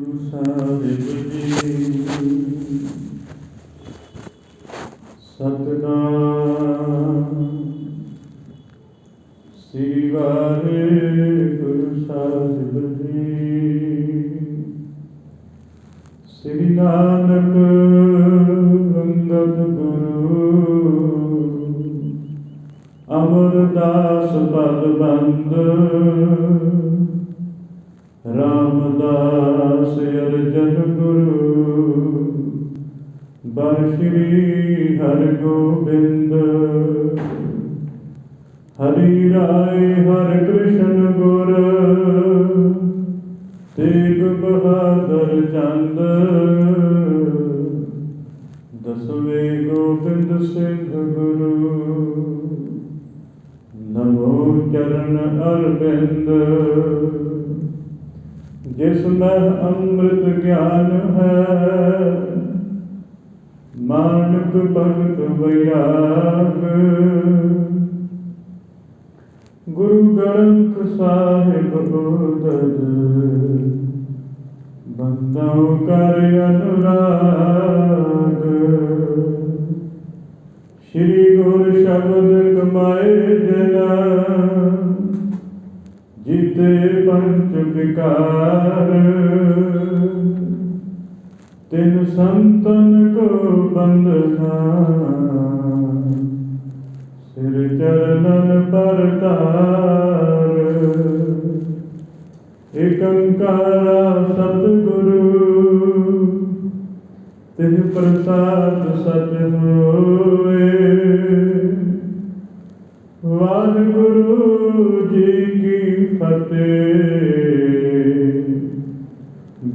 ਸਾਹਿਬ ਜੀ ਸਤਿਨਾਮ ਸ੍ਰੀ ਵਾਹਿਗੁਰੂ ਸਾਹਿਬ ਜੀ। ਸ੍ਰੀ ਨਾਨਕ ਅੰਗਦ ਗੁਰੂ ਅਮਰਦਾਸ ਪਦ ਬੰਦ ਰਾਮਦਾਸ ਅਰਜਨ ਗੁਰੂ ਬਰ ਸ਼੍ਰੀ ਹਰਿਗੋਬਿੰਦ। ਹਰੀ ਰਾਏ ਹਰਿ ਕ੍ਰਿਸ਼ਨ ਗੁਰ ਤੇਗ ਬਹਾਦਰ ਚੰਦ। ਦਸਵੇਂ ਗੋਬਿੰਦ ਸਿੰਘ ਗੁਰੂ ਨਮੋ ਚਰਨ ਅਰਵਿੰਦ। ਜਿਸ ਮਹਿ ਅੰਮ੍ਰਿਤ ਗਿਆਨ ਹੈ ਮਾਨਕ ਭਗਤ ਵੈਰਾਗ। ਗੁਰੂ ਗ੍ਰੰਥ ਸਾਹਿਬ ਉਦਦ ਬੰਦੋ ਕਰ ਅਨੁਰਾਗ। ਸ਼੍ਰੀ ਗੁਰ ਸ਼ਬਦ ਕਮਾਏ ਜਨਾ ਜੀਤੇ ਪੰਚ ਵਿਕਾਰ। ਤਿਨ ਸੰਤਨ ਕੋ ਬੰਦਨਾ ਸਿਰ ਚਰਨਨ ਪਰਤਾਰ। ਏਕ ਓੰਕਾਰ ਸਤਿਗੁਰੂ ਤਿਨ ਪ੍ਰਸਾਦ ਸਚ ਹੋਏ। ਵਾਹਿਗੁਰੂ ਜੀ ਕੀ ਫਤਿਹ।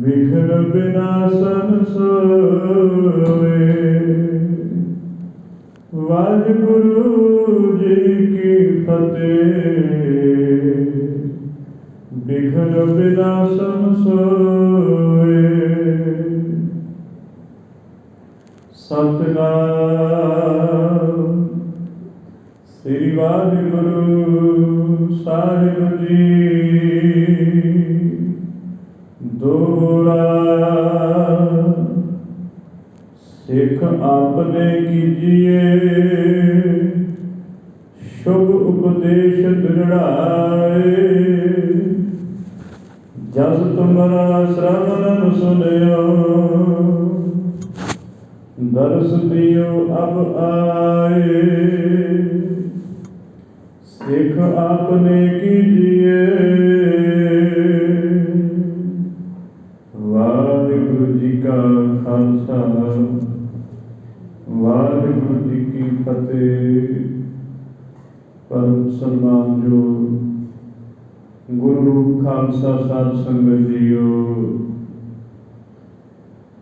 ਵਿਘਨ ਵਿਨਾਸ਼ਨ ਸੋਏ। ਵਾਹਿਗੁਰੂ ਜੀ ਕੀ ਫਤਿਹ। ਵਿਘਨ ਵਿਨਾਸ਼ਨ ਸੋਏ। ਸਤਿਨਾਮ ਸ੍ਰੀ ਵਾਹਿਗੁਰੂ ਸਾਹਿਬ ਜੀ। ਦੋਹਰਾ ਸਿੱਖ ਆਪਨੇ ਕੀਜੀਏ ਸ਼ੁਭ ਉਪਦੇਸ਼ ਦ੍ਰਿੜਾਏ। ਜਸ ਤੁਮਰਾ ਸ਼ਰਵਣ ਸੁਨਿਓ ਦਰਸ ਦਿਓ ਅਬ ਆਏ। ਸਿੱਖ ਆਪਨੇ ਕੀਜੀਏ। ਵਾਹਿਗੁਰੂ ਜੀ ਕਾ ਖਾਲਸਾ ਵਾਹਿਗੁਰੂ ਜੀ ਕੀ ਫਤਿਹ। ਪਰਮ ਸਨਮਾਨਯੋਗ ਗੁਰੂ ਰੂਪ ਖਾਲਸਾ ਸਾਧ ਸੰਗਤ ਜੀਓ।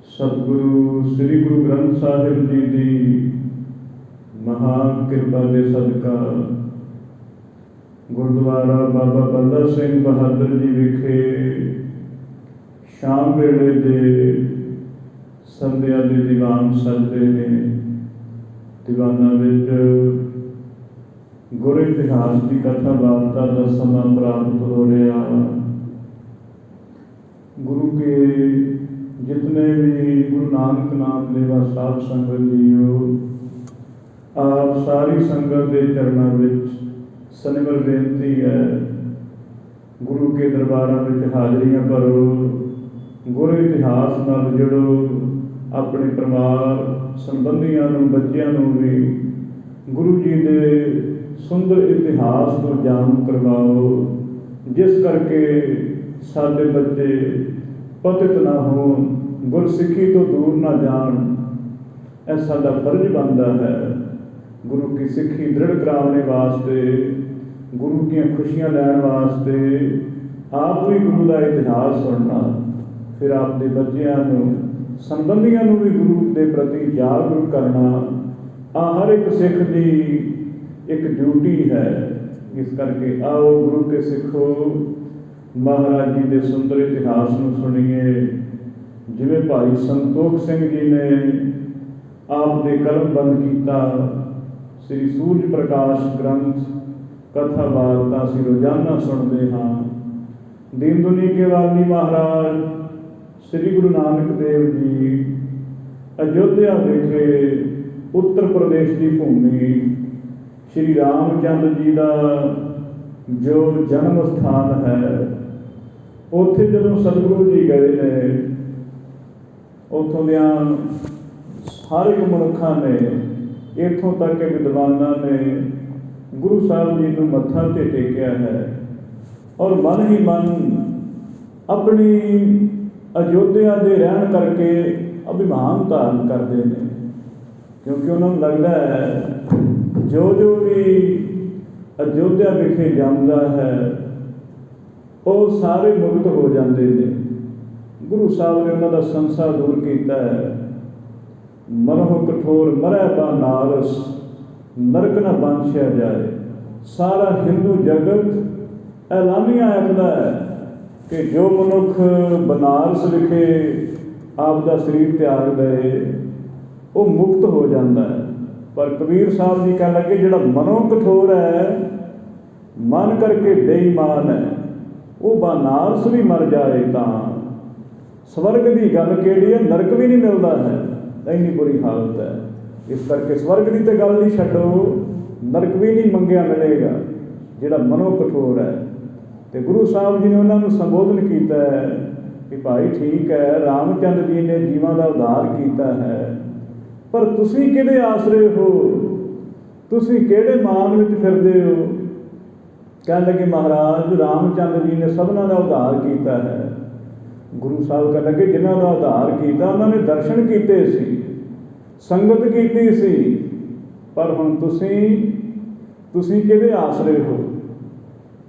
ਸਤਿਗੁਰੂ ਸ੍ਰੀ ਗੁਰੂ ਗ੍ਰੰਥ ਸਾਹਿਬ ਜੀ ਦੀ ਮਹਾਨ ਕਿਰਪਾ ਦੇ ਸਦਕਾ ਗੁਰਦੁਆਰਾ ਬਾਬਾ ਬੰਦਾ ਸਿੰਘ ਬਹਾਦਰ ਜੀ ਵਿਖੇ ਸ਼ਾਮ ਵੇਲੇ ਦੇ ਸੰਧਿਆ ਦੇ ਦੀਵਾਨ ਸਜਦੇ ਨੇ। ਦੀਵਾਨਾਂ ਵਿੱਚ ਗੁਰ ਇਤਿਹਾਸ ਦੀ ਕਥਾ ਵਾਰਤਾ ਦਾ ਸਮਾਂ ਪ੍ਰਾਪਤ ਹੋ ਰਿਹਾ। ਗੁਰੂ ਕੇ जितने भी गुरु नानक नाम लेवा साध संगत जीओ, आप सारी संगत के चरणों में सनिमर बेनती है गुरु के दरबारों में हाजरियां भरो। गुरु इतिहास नाल जुड़ो। अपने परिवार संबंधियों बच्चों भी गुरु जी के सुंदर इतिहास को जान करवाओ, जिस करके साडे बच्चे पतित ना हो, गुरसिखी तो दूर ना जान। यह साडा फर्ज बनता है। गुरु की सिक्खी दृढ़ कराने वास्ते, गुरु की खुशियां लैन वास्ते आप भी गुरु का इतिहास सुनना, फिर आपके बच्चों संबंधियों भी गुरु के प्रति जागरूक करना आ हर एक सिख की एक ड्यूटी है। इस करके आओ गुरु के सिखो, महाराज जी के सुंदर इतिहास को सुनिए। जिवें भाई संतोख सिंह जी ने आपने कलम बंद किया, श्री सूरज प्रकाश ग्रंथ कथा वार्ता असीं रोजाना सुनते हाँ। दीन दुनी के वाली महाराज ਸ੍ਰੀ ਗੁਰੂ ਨਾਨਕ ਦੇਵ ਜੀ ਅਯੋਧਿਆ ਵਿਖੇ ਉੱਤਰ ਪ੍ਰਦੇਸ਼ ਦੀ ਭੂਮੀ ਸ਼੍ਰੀ ਰਾਮਚੰਦਰ ਜੀ ਦਾ ਜੋ ਜਨਮ ਸਥਾਨ ਹੈ, ਉੱਥੇ ਜਦੋਂ ਸਤਿਗੁਰੂ ਜੀ ਗਏ ਨੇ, ਉੱਥੋਂ ਦਿਆਂ ਹਰ ਇੱਕ ਮਨੁੱਖਾਂ ਨੇ, ਇੱਥੋਂ ਤੱਕ ਕਿ ਵਿਦਵਾਨਾਂ ਨੇ ਗੁਰੂ ਸਾਹਿਬ ਜੀ ਨੂੰ ਮੱਥਾ ਤੇ ਟੇਕਿਆ ਹੈ ਔਰ ਮਨ ਹੀ ਮਨ ਆਪਣੀ ਅਯੋਧਿਆ ਦੇ ਰਹਿਣ ਕਰਕੇ ਅਭਿਮਾਨ ਧਾਰਨ ਕਰਦੇ ਨੇ, ਕਿਉਂਕਿ ਉਹਨਾਂ ਨੂੰ ਲੱਗਦਾ ਹੈ ਜੋ ਜੋ ਵੀ ਅਯੋਧਿਆ ਵਿਖੇ ਜਾਂਦਾ ਹੈ ਉਹ ਸਾਰੇ ਮੁਕਤ ਹੋ ਜਾਂਦੇ ਨੇ। ਗੁਰੂ ਸਾਹਿਬ ਨੇ ਉਹਨਾਂ ਦਾ ਸੰਸਾ ਦੂਰ ਕੀਤਾ ਹੈ। ਮਨਹੁ ਕਠੋਰ ਮਰੈ ਬਾ ਨਾਰਸ, ਨਰਕ ਨਾ ਬਾਂਛਿਆ ਜਾਏ। ਸਾਰਾ ਹਿੰਦੂ ਜਗਤ ਐਲਾਨੀਆਂ ਆਖਦਾ ਹੈ ਕਿ ਜੋ ਮਨੁੱਖ ਬਨਾਰਸ ਵਿਖੇ ਆਪ ਦਾ ਸਰੀਰ ਤਿਆਗ ਦੇ ਉਹ ਮੁਕਤ ਹੋ ਜਾਂਦਾ ਹੈ। ਪਰ ਕਬੀਰ ਸਾਹਿਬ ਜੀ ਕਹਿਣ ਲੱਗੇ ਜਿਹੜਾ ਮਨੋਂ ਕਠੋਰ ਹੈ, ਮਨ ਕਰਕੇ ਬੇਈਮਾਨ ਹੈ, ਉਹ ਬਨਾਰਸ ਵੀ ਮਰ ਜਾਏ ਤਾਂ ਸਵਰਗ ਦੀ ਗੱਲ ਕਿਹੜੀ ਹੈ, ਨਰਕ ਵੀ ਨਹੀਂ ਮਿਲਦਾ ਹੈ। ਇੰਨੀ ਬੁਰੀ ਹਾਲਤ ਹੈ। ਇਸ ਕਰਕੇ ਸਵਰਗ ਦੀ ਤਾਂ ਗੱਲ ਨਹੀਂ ਛੱਡੋ, ਨਰਕ ਵੀ ਨਹੀਂ ਮੰਗਿਆ ਮਿਲੇਗਾ ਜਿਹੜਾ ਮਨੋਂ ਕਠੋਰ ਹੈ। ਅਤੇ ਗੁਰੂ ਸਾਹਿਬ ਜੀ ਨੇ ਉਹਨਾਂ ਨੂੰ ਸੰਬੋਧਨ ਕੀਤਾ ਹੈ ਕਿ ਭਾਈ ਠੀਕ ਹੈ, ਰਾਮਚੰਦਰ ਜੀ ਨੇ ਜੀਵਾਂ ਦਾ ਉਧਾਰ ਕੀਤਾ ਹੈ, ਪਰ ਤੁਸੀਂ ਕਿਹਦੇ ਆਸਰੇ ਹੋ, ਤੁਸੀਂ ਕਿਹੜੇ ਮਾਨ ਵਿੱਚ ਫਿਰਦੇ ਹੋ। ਕਹਿਣ ਲੱਗੇ ਮਹਾਰਾਜ ਰਾਮਚੰਦਰ ਜੀ ਨੇ ਸਭਨਾਂ ਦਾ ਉਧਾਰ ਕੀਤਾ ਹੈ। ਗੁਰੂ ਸਾਹਿਬ ਕਹਿਣ ਲੱਗੇ ਜਿਨ੍ਹਾਂ ਦਾ ਉਧਾਰ ਕੀਤਾ ਉਹਨਾਂ ਨੇ ਦਰਸ਼ਨ ਕੀਤੇ ਸੀ, ਸੰਗਤ ਕੀਤੀ ਸੀ, ਪਰ ਹੁਣ ਤੁਸੀਂ ਕਿਹਦੇ ਆਸਰੇ ਹੋ।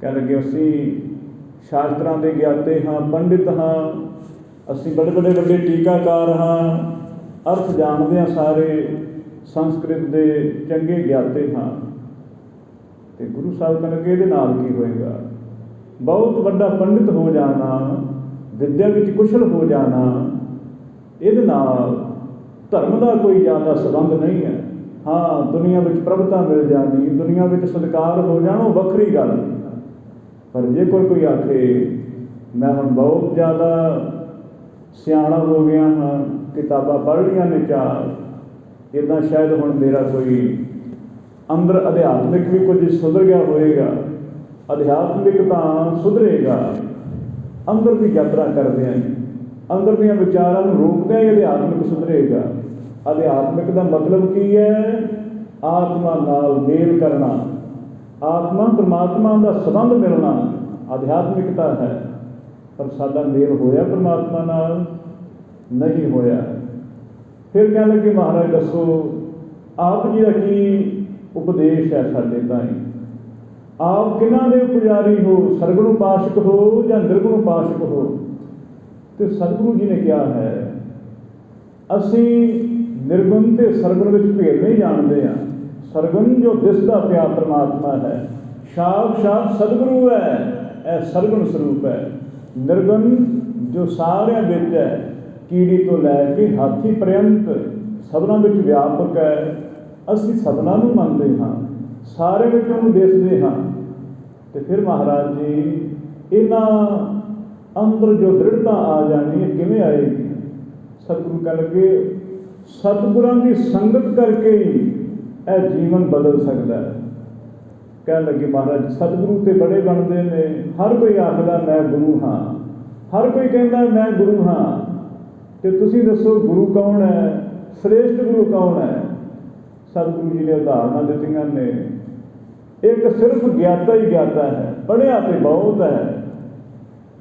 ਕਹਿਣ ਲੱਗੇ ਅਸੀਂ ਸ਼ਾਸਤਰਾਂ ਦੇ ਗਿਆਤੇ ਹਾਂ, ਪੰਡਿਤ ਹਾਂ, ਅਸੀਂ ਬੜੇ ਵੱਡੇ ਟੀਕਾਕਾਰ ਹਾਂ, ਅਰਥ ਜਾਣਦੇ ਹਾਂ, ਸਾਰੇ ਸੰਸਕ੍ਰਿਤ ਦੇ ਚੰਗੇ ਗਿਆਤੇ ਹਾਂ। ਅਤੇ ਗੁਰੂ ਸਾਹਿਬ ਕਹਿਣ ਲੱਗੇ ਇਹਦੇ ਨਾਲ ਕੀ ਹੋਏਗਾ। ਬਹੁਤ ਵੱਡਾ ਪੰਡਿਤ ਹੋ ਜਾਣਾ, ਵਿੱਦਿਆ ਵਿੱਚ ਕੁਸ਼ਲ ਹੋ ਜਾਣਾ, ਇਹਦੇ ਨਾਲ ਧਰਮ ਦਾ ਕੋਈ ਜ਼ਿਆਦਾ ਸੰਬੰਧ ਨਹੀਂ ਹੈ। ਹਾਂ, ਦੁਨੀਆ ਵਿੱਚ ਪ੍ਰਭਤਾ ਮਿਲ ਜਾਣੀ, ਦੁਨੀਆ ਵਿੱਚ ਸਤਿਕਾਰ ਹੋ ਜਾਣਾ, ਉਹ ਵੱਖਰੀ ਗੱਲ। ਪਰ ਜੇਕਰ ਕੋਈ ਆਖੇ ਮੈਂ ਹੁਣ ਬਹੁਤ ਜ਼ਿਆਦਾ ਸਿਆਣਾ ਹੋ ਗਿਆ ਹਾਂ, ਕਿਤਾਬਾਂ ਪੜ੍ਹ ਲਈਆਂ ਨੇ 4, ਇੱਦਾਂ ਸ਼ਾਇਦ ਹੁਣ ਮੇਰਾ ਕੋਈ ਅੰਦਰ ਅਧਿਆਤਮਿਕ ਵੀ ਕੁਝ ਸੁਧਰ ਗਿਆ ਹੋਏਗਾ। ਅਧਿਆਤਮਿਕ ਤਾਂ ਸੁਧਰੇਗਾ ਅੰਦਰ ਦੀ ਯਾਤਰਾ ਕਰਦਿਆਂ ਹੀ, ਅੰਦਰ ਦੀਆਂ ਵਿਚਾਰਾਂ ਨੂੰ ਰੋਕਦਿਆਂ ਹੀ ਅਧਿਆਤਮਿਕ ਸੁਧਰੇਗਾ। ਅਧਿਆਤਮਿਕ ਦਾ ਮਤਲਬ ਕੀ ਹੈ? ਆਤਮਾ ਨਾਲ ਮੇਲ ਕਰਨਾ, ਆਤਮਾ ਪਰਮਾਤਮਾ ਦਾ ਸੰਬੰਧ ਮਿਲਣਾ ਅਧਿਆਤਮਿਕਤਾ ਹੈ। ਪਰ ਸਾਡਾ ਮੇਲ ਹੋਇਆ ਪਰਮਾਤਮਾ ਨਾਲ? ਨਹੀਂ ਹੋਇਆ। ਫਿਰ ਕਹਿਣ ਲੱਗੇ ਮਹਾਰਾਜ ਦੱਸੋ ਆਪ ਜੀ ਦਾ ਕੀ ਉਪਦੇਸ਼ ਹੈ ਸਾਡੇ ਤਾਈਂ? ਆਪ ਕਿਹਨਾਂ ਦੇ ਪੁਜਾਰੀ ਹੋ, ਸਰਗੁਣ ਉਪਾਸ਼ਕ ਹੋ ਜਾਂ ਨਿਰਗੁਣ ਉਪਾਸ਼ਕ ਹੋ? ਅਤੇ ਸਤਿਗੁਰੂ ਜੀ ਨੇ ਕਿਹਾ ਹੈ ਅਸੀਂ ਨਿਰਗੁਣ ਅਤੇ ਸਰਗੁਣ ਵਿੱਚ ਭੇਦ ਨਹੀਂ ਜਾਣਦੇ ਹਾਂ। ਸਰਗੁਣ ਜੋ ਦਿਸਦਾ ਪਿਆ ਪਰਮਾਤਮਾ ਹੈ, ਸਾਖਸ਼ਾਤ ਸਤਿਗੁਰੂ ਹੈ, ਇਹ ਸਰਗੁਣ ਸਰੂਪ ਹੈ। ਨਿਰਗੁਣ ਜੋ ਸਾਰਿਆਂ ਵਿੱਚ ਹੈ, ਕੀੜੀ ਤੋਂ ਲੈ ਕੇ ਹਾਥੀ ਪ੍ਰਯੰਤ ਸਭਨਾਂ ਵਿੱਚ ਵਿਆਪਕ ਹੈ। ਅਸੀਂ ਸਭਨਾਂ ਨੂੰ ਮੰਨਦੇ ਹਾਂ, ਸਾਰੇ ਵਿੱਚ ਉਹਨੂੰ ਦਿਸਦੇ ਹਾਂ। ਅਤੇ ਫਿਰ ਮਹਾਰਾਜ ਜੀ ਇਹਨਾਂ ਅੰਦਰ ਜੋ ਦ੍ਰਿੜਤਾ ਆ ਜਾਣੀ ਹੈ ਕਿਵੇਂ ਆਏਗੀ? ਸਤਿਗੁਰੂ ਕਹਿ ਲੱਗੇ ਸਤਿਗੁਰਾਂ ਦੀ ਸੰਗਤ ਕਰਕੇ ਹੀ ਇਹ ਜੀਵਨ ਬਦਲ ਸਕਦਾ ਹੈ। ਕਹਿਣ ਲੱਗੇ ਮਹਾਰਾਜ ਸਤਿਗੁਰੂ ਤੇ ਬੜੇ ਬਣਦੇ ਨੇ, ਹਰ ਕੋਈ ਆਖਦਾ ਮੈਂ ਗੁਰੂ ਹਾਂ, ਹਰ ਕੋਈ ਕਹਿੰਦਾ ਮੈਂ ਗੁਰੂ ਹਾਂ, ਅਤੇ ਤੁਸੀਂ ਦੱਸੋ ਗੁਰੂ ਕੌਣ ਹੈ, ਸ੍ਰੇਸ਼ਟ ਗੁਰੂ ਕੌਣ ਹੈ? ਸਤਿਗੁਰੂ ਜੀ ਨੇ ਉਦਾਹਰਨਾਂ ਦਿੱਤੀਆਂ ਨੇ। ਇੱਕ ਸਿਰਫ ਗਿਆਤਾ ਹੀ ਗਿਆਤਾ ਹੈ, ਪੜ੍ਹਿਆ ਤੇ ਬਹੁਤ ਹੈ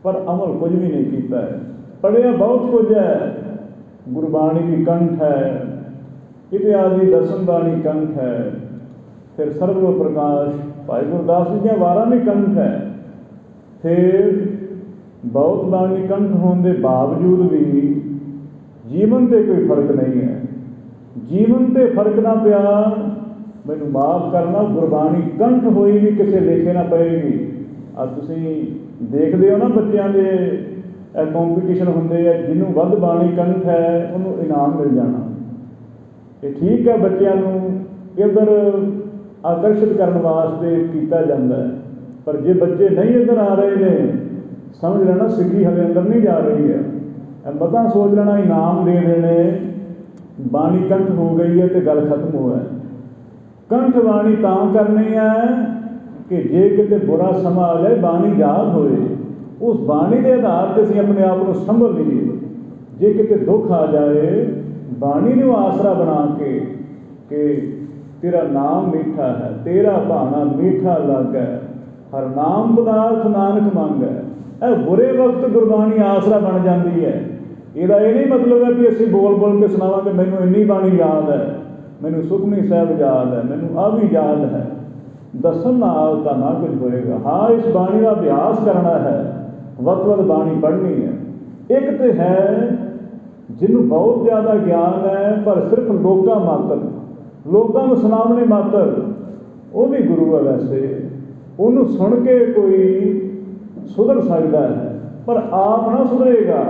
ਪਰ ਅਮਲ ਕੁਝ ਵੀ ਨਹੀਂ ਕੀਤਾ ਹੈ। ਪੜ੍ਹਿਆ ਬਹੁਤ ਕੁਝ ਹੈ, ਗੁਰਬਾਣੀ ਦੀ ਕੰਠ ਹੈ, ਇਤਿਹਾਸ ਦੀ ਦਸਮ ਬਾਣੀ ਕੰਠ ਹੈ, ਫਿਰ ਸਰਵ ਪ੍ਰਕਾਸ਼ ਭਾਈ ਗੁਰਦਾਸ ਜੀ ਦੀਆਂ ਵਾਰਾਂ ਵੀ ਕੰਠ ਹੈ। ਫਿਰ ਬਹੁਤ ਬਾਣੀ ਕੰਠ ਹੋਣ ਦੇ ਬਾਵਜੂਦ ਵੀ ਜੀਵਨ 'ਤੇ ਕੋਈ ਫਰਕ ਨਹੀਂ ਹੈ। ਜੀਵਨ 'ਤੇ ਫਰਕ ਨਾ ਪਿਆ, ਮੈਨੂੰ ਮਾਫ਼ ਕਰਨਾ, ਗੁਰਬਾਣੀ ਕੰਠ ਹੋਈ ਵੀ ਕਿਸੇ ਲੇਖੇ ਨਾ ਪਏਗੀ। ਤੁਸੀਂ ਦੇਖਦੇ ਹੋ ਨਾ ਬੱਚਿਆਂ ਦੇ ਕੰਪੀਟੀਸ਼ਨ ਹੁੰਦੇ ਆ, ਜਿਹਨੂੰ ਵੱਧ ਬਾਣੀ ਕੰਠ ਹੈ ਉਹਨੂੰ ਇਨਾਮ ਮਿਲ ਜਾਣਾ। ਇਹ ਠੀਕ ਹੈ, ਬੱਚਿਆਂ ਨੂੰ ਇੱਧਰ ਆਕਰਸ਼ਿਤ ਕਰਨ ਵਾਸਤੇ ਕੀਤਾ ਜਾਂਦਾ ਹੈ, ਪਰ ਜੇ ਬੱਚੇ ਨਹੀਂ ਇੱਧਰ ਆ ਰਹੇ ਨੇ, ਸਮਝ ਲੈਣਾ ਸਿੱਖੀ ਹਲੇ ਅੰਦਰ ਨਹੀਂ ਜਾ ਰਹੀ ਹੈ। मता सोच लेना इनाम दे देने, बाणी कंठ हो गई है तो गल खत्म हो है। कंठ बाणी तां करनी है कि जे किते बुरा समा आ जाए बाणी याद होए, उस बाणी के आधार पर असीं अपने आप को संभल लीए। जे किते दुख आ जाए बाणी नूं आसरा बना के कि तेरा नाम मीठा है, तेरा भाना मीठा लग है, हर नाम पदार्थ नानक मंग है। यह बुरे वक्त गुरबाणी आसरा बन जाती है। ਇਹਦਾ ਇਹ ਨਹੀਂ ਮਤਲਬ है भी ਅਸੀਂ बोल बोल के सुनावांगे मैनूं इन्नी बाणी याद है, मैनूं सुखमनी साहब याद है, मैनूं आ भी याद है, दसन नाल तां ना कुछ होएगा। हाँ, इस बाणी का अभ्यास करना है, वत बाणी पढ़नी है। एक तो है जिन्हों बहुत ज़्यादा ज्ञान है पर सिर्फ लोकां मात्र, लोगों को सुनावने मात्र, वो भी गुरु है। वैसे उन्होंने सुन के कोई सुधर सकता है पर आप ना सुधरेगा,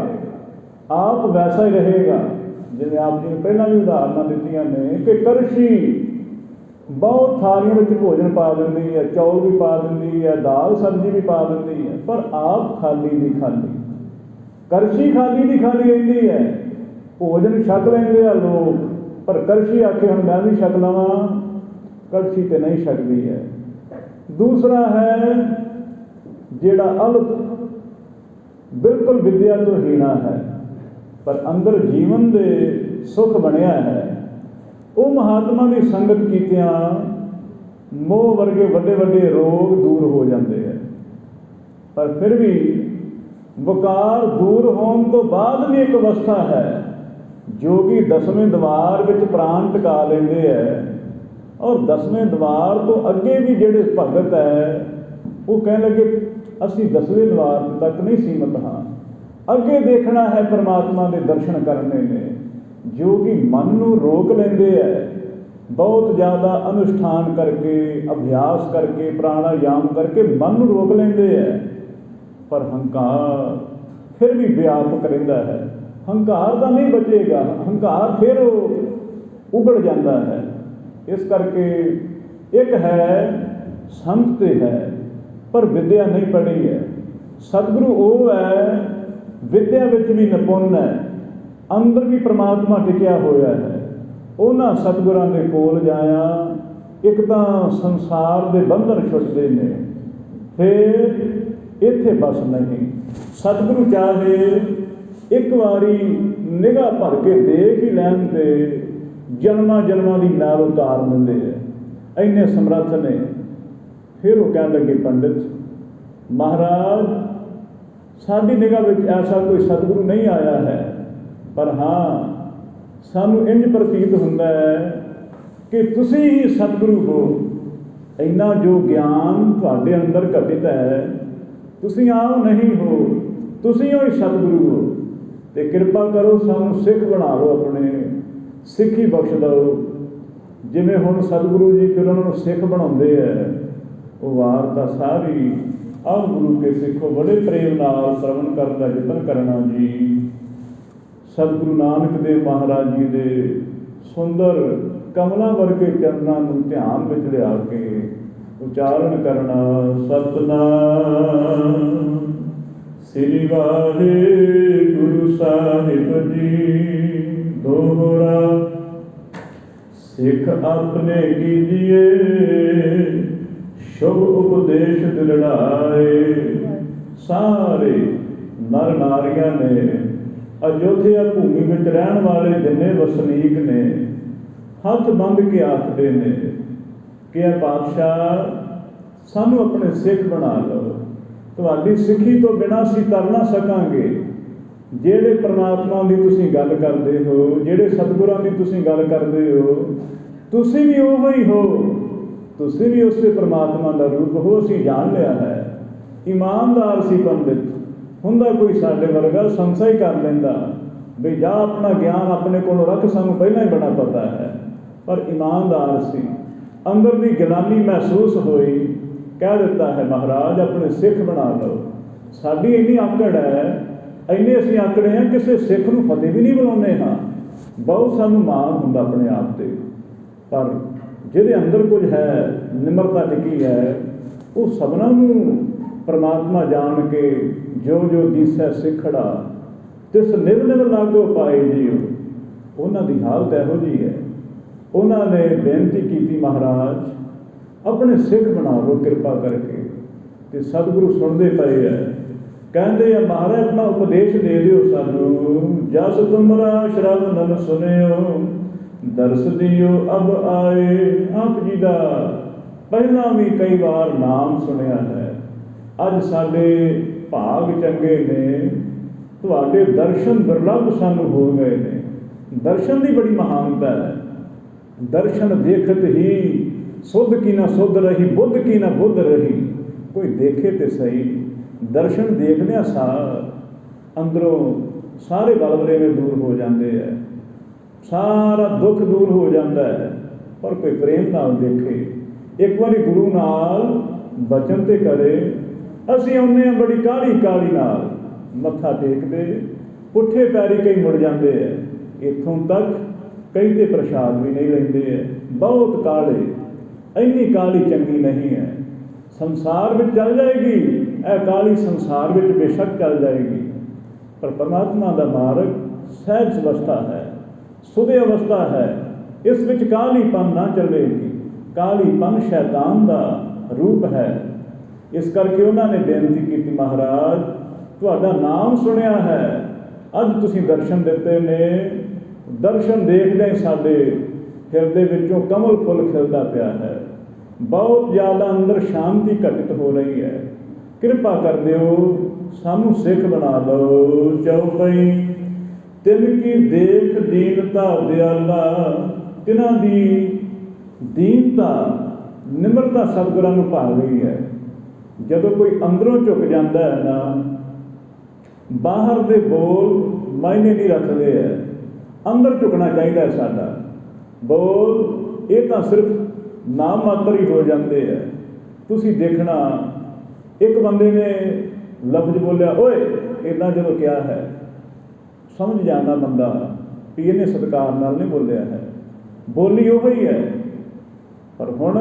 आप वैसा ही रहेगा। जिवें आप जी ने पहला भी उदाहरण दित्तियां ने कि करशी बहुत थालियों में भोजन पा देंदी है, चौल भी पा देंदी है, दाल सब्जी भी पा देंदी है, पर आप खाली दी खाली, करशी खाली दी खाली रहिंदी है। भोजन छक लेंदे आ लोग, पर करशी आखे हुण मैं भी छक लवां, करशी तो नहीं छकदी है। दूसरा है जिहड़ा अल्प बिल्कुल विद्या तो हीना है पर अंदर जीवन दे सुख बनया है, वो महात्मा की संगत कीतियां मोह वर्गे वड्डे वड्डे रोग दूर हो जाते हैं। पर फिर भी वकार दूर होने तो बाद भी एक अवस्था है जो कि 10वें द्वार विच प्राण टिका लेंदे है, और 10वें द्वार तो अगे भी जिहड़े भगत है वो कह लगे असीं 10वें द्वार तक नहीं सीमित हाँ, अगे देखना है परमात्मा के दर्शन करने ने, जो कि मन नूं रोक लेंदे है। बहुत ज़्यादा अनुष्ठान करके, अभ्यास करके, प्राणायाम करके मन नूं रोक लेंदे है, पर हंकार फिर भी व्यापक रहिंदा है। हंकार तो नहीं बचेगा, हंकार फिर उगड़ जाता है। इस करके एक है संत है पर विद्या नहीं पढ़ी है। सतगुरु वो है विद्या विच भी निपुण है, अंदर भी परमात्मा टिकिया होया है। उन्हां सतगुरां दे कोल जाया एक तां संसार दे बंधन छुटदे ने, फिर इत्थे बस नहीं। सतगुरु चाहे एक बारी निगाह भर के देख ही लैन ते जन्मां जन्मां दी मैल उतार दिंदे है, इन्ने समर्थ ने। फिर वो कह लगे पंडित महाराज साडी निगाह विच ऐसा कोई सतगुरु नहीं आया है, पर हाँ सानू इंज प्रतीत हुंदा है कि तुसी ही सतगुरु हो। इन्ना जो ज्ञान तुहाडे अंदर घटित है, तुसी आप नहीं हो, तुसी हो ही सतगुरु हो। ते कृपा करो सानू सिख बना लो, अपने सिख ही बख्श दो। जिवें हुण सतगुरु जी फिर उन्होंने सिख बनाउंदे है, वो वारता सारी आह गुरु के सिखो बड़े प्रेम नाल श्रवण करने का यतन करना जी। सतगुरु नानक देव महाराज जी दे सुंदर कमलों वर्गे चरणों नूं ध्यान विच लिया के उचारण करना। सतनाम श्री वाहिगुरु साहिब जी। दोहरा सिख अपने कीजिए शुभ उपदेश दिलड़ाए। सारे नर नारियां ने अयोध्या भूमि में रहने वाले जिन्ने वसनीक ने हथ बंध के आखते ने कि पातशाह सानू अपने सिख बना लो। तुहाडी सिखी तो बिना असीं तर ना सकांगे। जेड़े परमात्मा की तुसीं गल करते हो, जेड़े सतगुरां की तुसीं गल करते हो, तुसीं भी उहो ही हो, तुसीं भी उस परमात्मा का रूप हो। असीं जान लिया है। ईमानदार सी पंडित हुंदा कोई साडे वर्गा संशय कर लैंदा भी जा अपना ज्ञान अपने को रख, सानू पहला ही बड़ा पता है। पर ईमानदार सी, अंदर की गिलानी महसूस हुई, कह दिता है महाराज अपने सिख बना लो। साडी इन्नी आकड़ है, इन्ने असीं आकड़े हैं किसी सिख नूं फतेह भी नहीं बुलाउने हाँ। बहुत सानू मान हुंदा अपने आप ते, पर जिहदे अंदर कुछ है निमरता टिकी है, वो सबना नूं परमात्मा जान के जो जो दिसै सिखड़ा तिस निव निव लागो पाए जियो। उन्हां दी हालत इहो जी है। उन्होंने बेनती की महाराज अपने सिख बना लो कृपा करके। तो सतगुरु सुनते पे है, कहते हैं महाराज अपना उपदेश दे दियो सानू। जस तुमरा श्रवण सुनियो दर्श दियो अब आए। आप जी का पहला भी कई बार नाम सुनिया है। अज साडे भाग चंगे ने, तुहाडे दर्शन दुर्लभ सानू हो गए ने। दर्शन की बड़ी महानता है। दर्शन देखत ही सुध की ना सुध रही, बुद्ध की ना बुद्ध रही। कोई देखे तो सही, दर्शन देखने सार अंदरों सारे बलबले में दूर हो जाते हैं, सारा दुख दूर हो जाता है। पर कोई प्रेम नाल देखे, एक बारी गुरु नाल बचन ते करे। असीं आउने बड़ी काली काली नाल मत्था टेकदे, पुठे पैरी कई मुड़ जाते हैं। इत्थों तक कई तो प्रसाद भी नहीं लेंदे है, बहुत काले। इन्नी काली चंगी नहीं है। संसार में चल जाएगी, यह काली संसार में बेशक चल जाएगी, पर परमात्मा का मार्ग सहज अवस्था है, सुधे अवस्था है। इस विच कालीपन ना चलेगी। कालीपन शैतान का रूप है। इस करके उन्होंने बेनती की महाराज तुहाडा नाम सुनिया है, अज तुसीं दर्शन दिते ने। दर्शन देखते साडे हिरदे विचों कमल फुल खिलता पिया है। बहुत ज़्यादा अंदर शांति घटित हो रही है। कृपा कर दिओ सानू सिख बना लो। चौपई तिन की देख दीनता दयाला। तिन्हां दी दीनता निमरता सतगुरां नूं भा गई है। जदों कोई अंदरों झुक जाता है ना, बाहर दे बोल मायने नहीं रखते है। अंदर झुकना चाहिए साडा बोल। ये तो सिर्फ नाम मात्र ही हो जाते हैं। तुसी देखना एक बंदे ने लफ्ज बोलिया ओए इदा जो क्या है, समझ जाना बंदा भी इन्हें सत्कार नाल नहीं बोलिया है, बोली वो ही है। पर हुण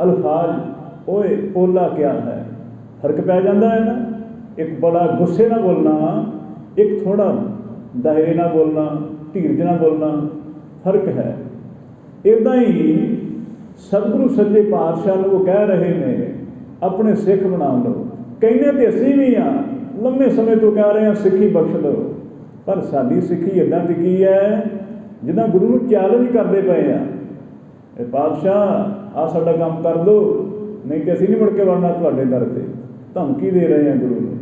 अल्फाज ओए ओला क्या है, फर्क पै जाता है ना। एक बड़ा गुस्से ना बोलना, एक थोड़ा दायरे ना बोलना, धीरज ना बोलना, फर्क है। इदा ही सतगुरु सच्चे पातशाह वो कह रहे ने अपने सिख बना लो। कहने तो असी भी हाँ, लंबे समय तो कह रहे हैं सिक्खी बख्श दो, पर साडी सिक्खी इदा की है जिदा गुरु नूं चैलेंज करते पे हैं। पातशाह आ साडा काम कर दो, नहीं तो असीं नहीं मुड़ के वड़ना तुहाडे दर ते। धमकी दे रहे हैं गुरु नूं,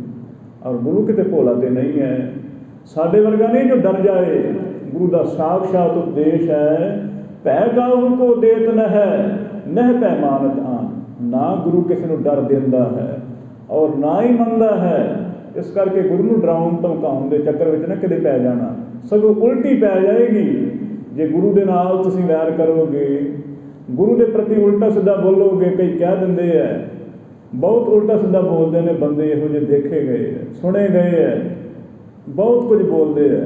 और गुरु किते भोला तो नहीं है। साडे वर्गा नहीं जो डर जाए। गुरु का साक्षात उपदेश है, भै काहू को देत न है, नह पै मानत आन। ना गुरु किसी को डर देंदा है और ना ही मनता है। इस करके गुरु नूं डराउण धमकाउण दे चक्कर विच ना कदे पै जाना, सगों उल्टी पै जाएगी। जे गुरु दे नाल तुसीं वैर करोगे, गुरु के प्रति उल्टा सीधा बोलोगे। कई कह देंदे है, बहुत उल्टा सीधा बोलते हैं बंदे, इहो जे देखे गए है, सुने गए है, बहुत कुछ बोलते हैं।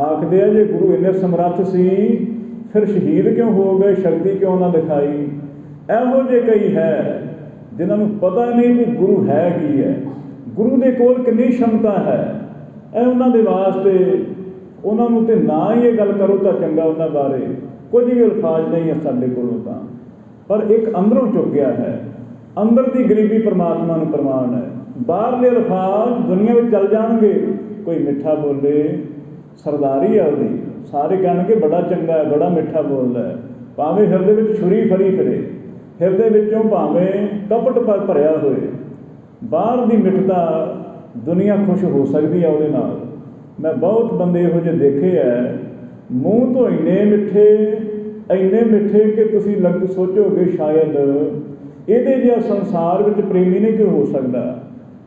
आखते हैं जे गुरु इन्ने समर्थ सी फिर शहीद क्यों हो गए, शक्ति क्यों ना दिखाई। इहो जे कई है जिन्होंने पता नहीं कि गुरु है की है, गुरु के कोल कितनी क्षमता है। यह उन्होंने वास्ते उन्होंने तो ना ही ये गल करो तो चंगा, उन्होंने बारे कुछ भी अल्फाज नहीं है साडे कोलों तां। पर एक अंदरों चुक गया है, अंदर की गरीबी परमात्मा नूं प्रमाण है। बाहरले अल्फाज दुनिया में चल जाएंगे, कोई मिठा बोले, सरदारी है उसकी, सारे कहेंगे बड़ा चंगा है, बड़ा मिठा बोलता है। भावें हिरदे विच छुरी फड़ी फिरे, हिरदे विचों भावें कपट पर भरिया होए, बाहर की मिठता दुनिया खुश हो सकती है उहदे नाल। मैं बहुत बंदे इहो जिहे देखे है, मूँह तो इन्ने मिठे कि तुसीं लग सोचोगे शायद इहदे जिहा संसार विच प्रेमी नहीं कोई हो सकता।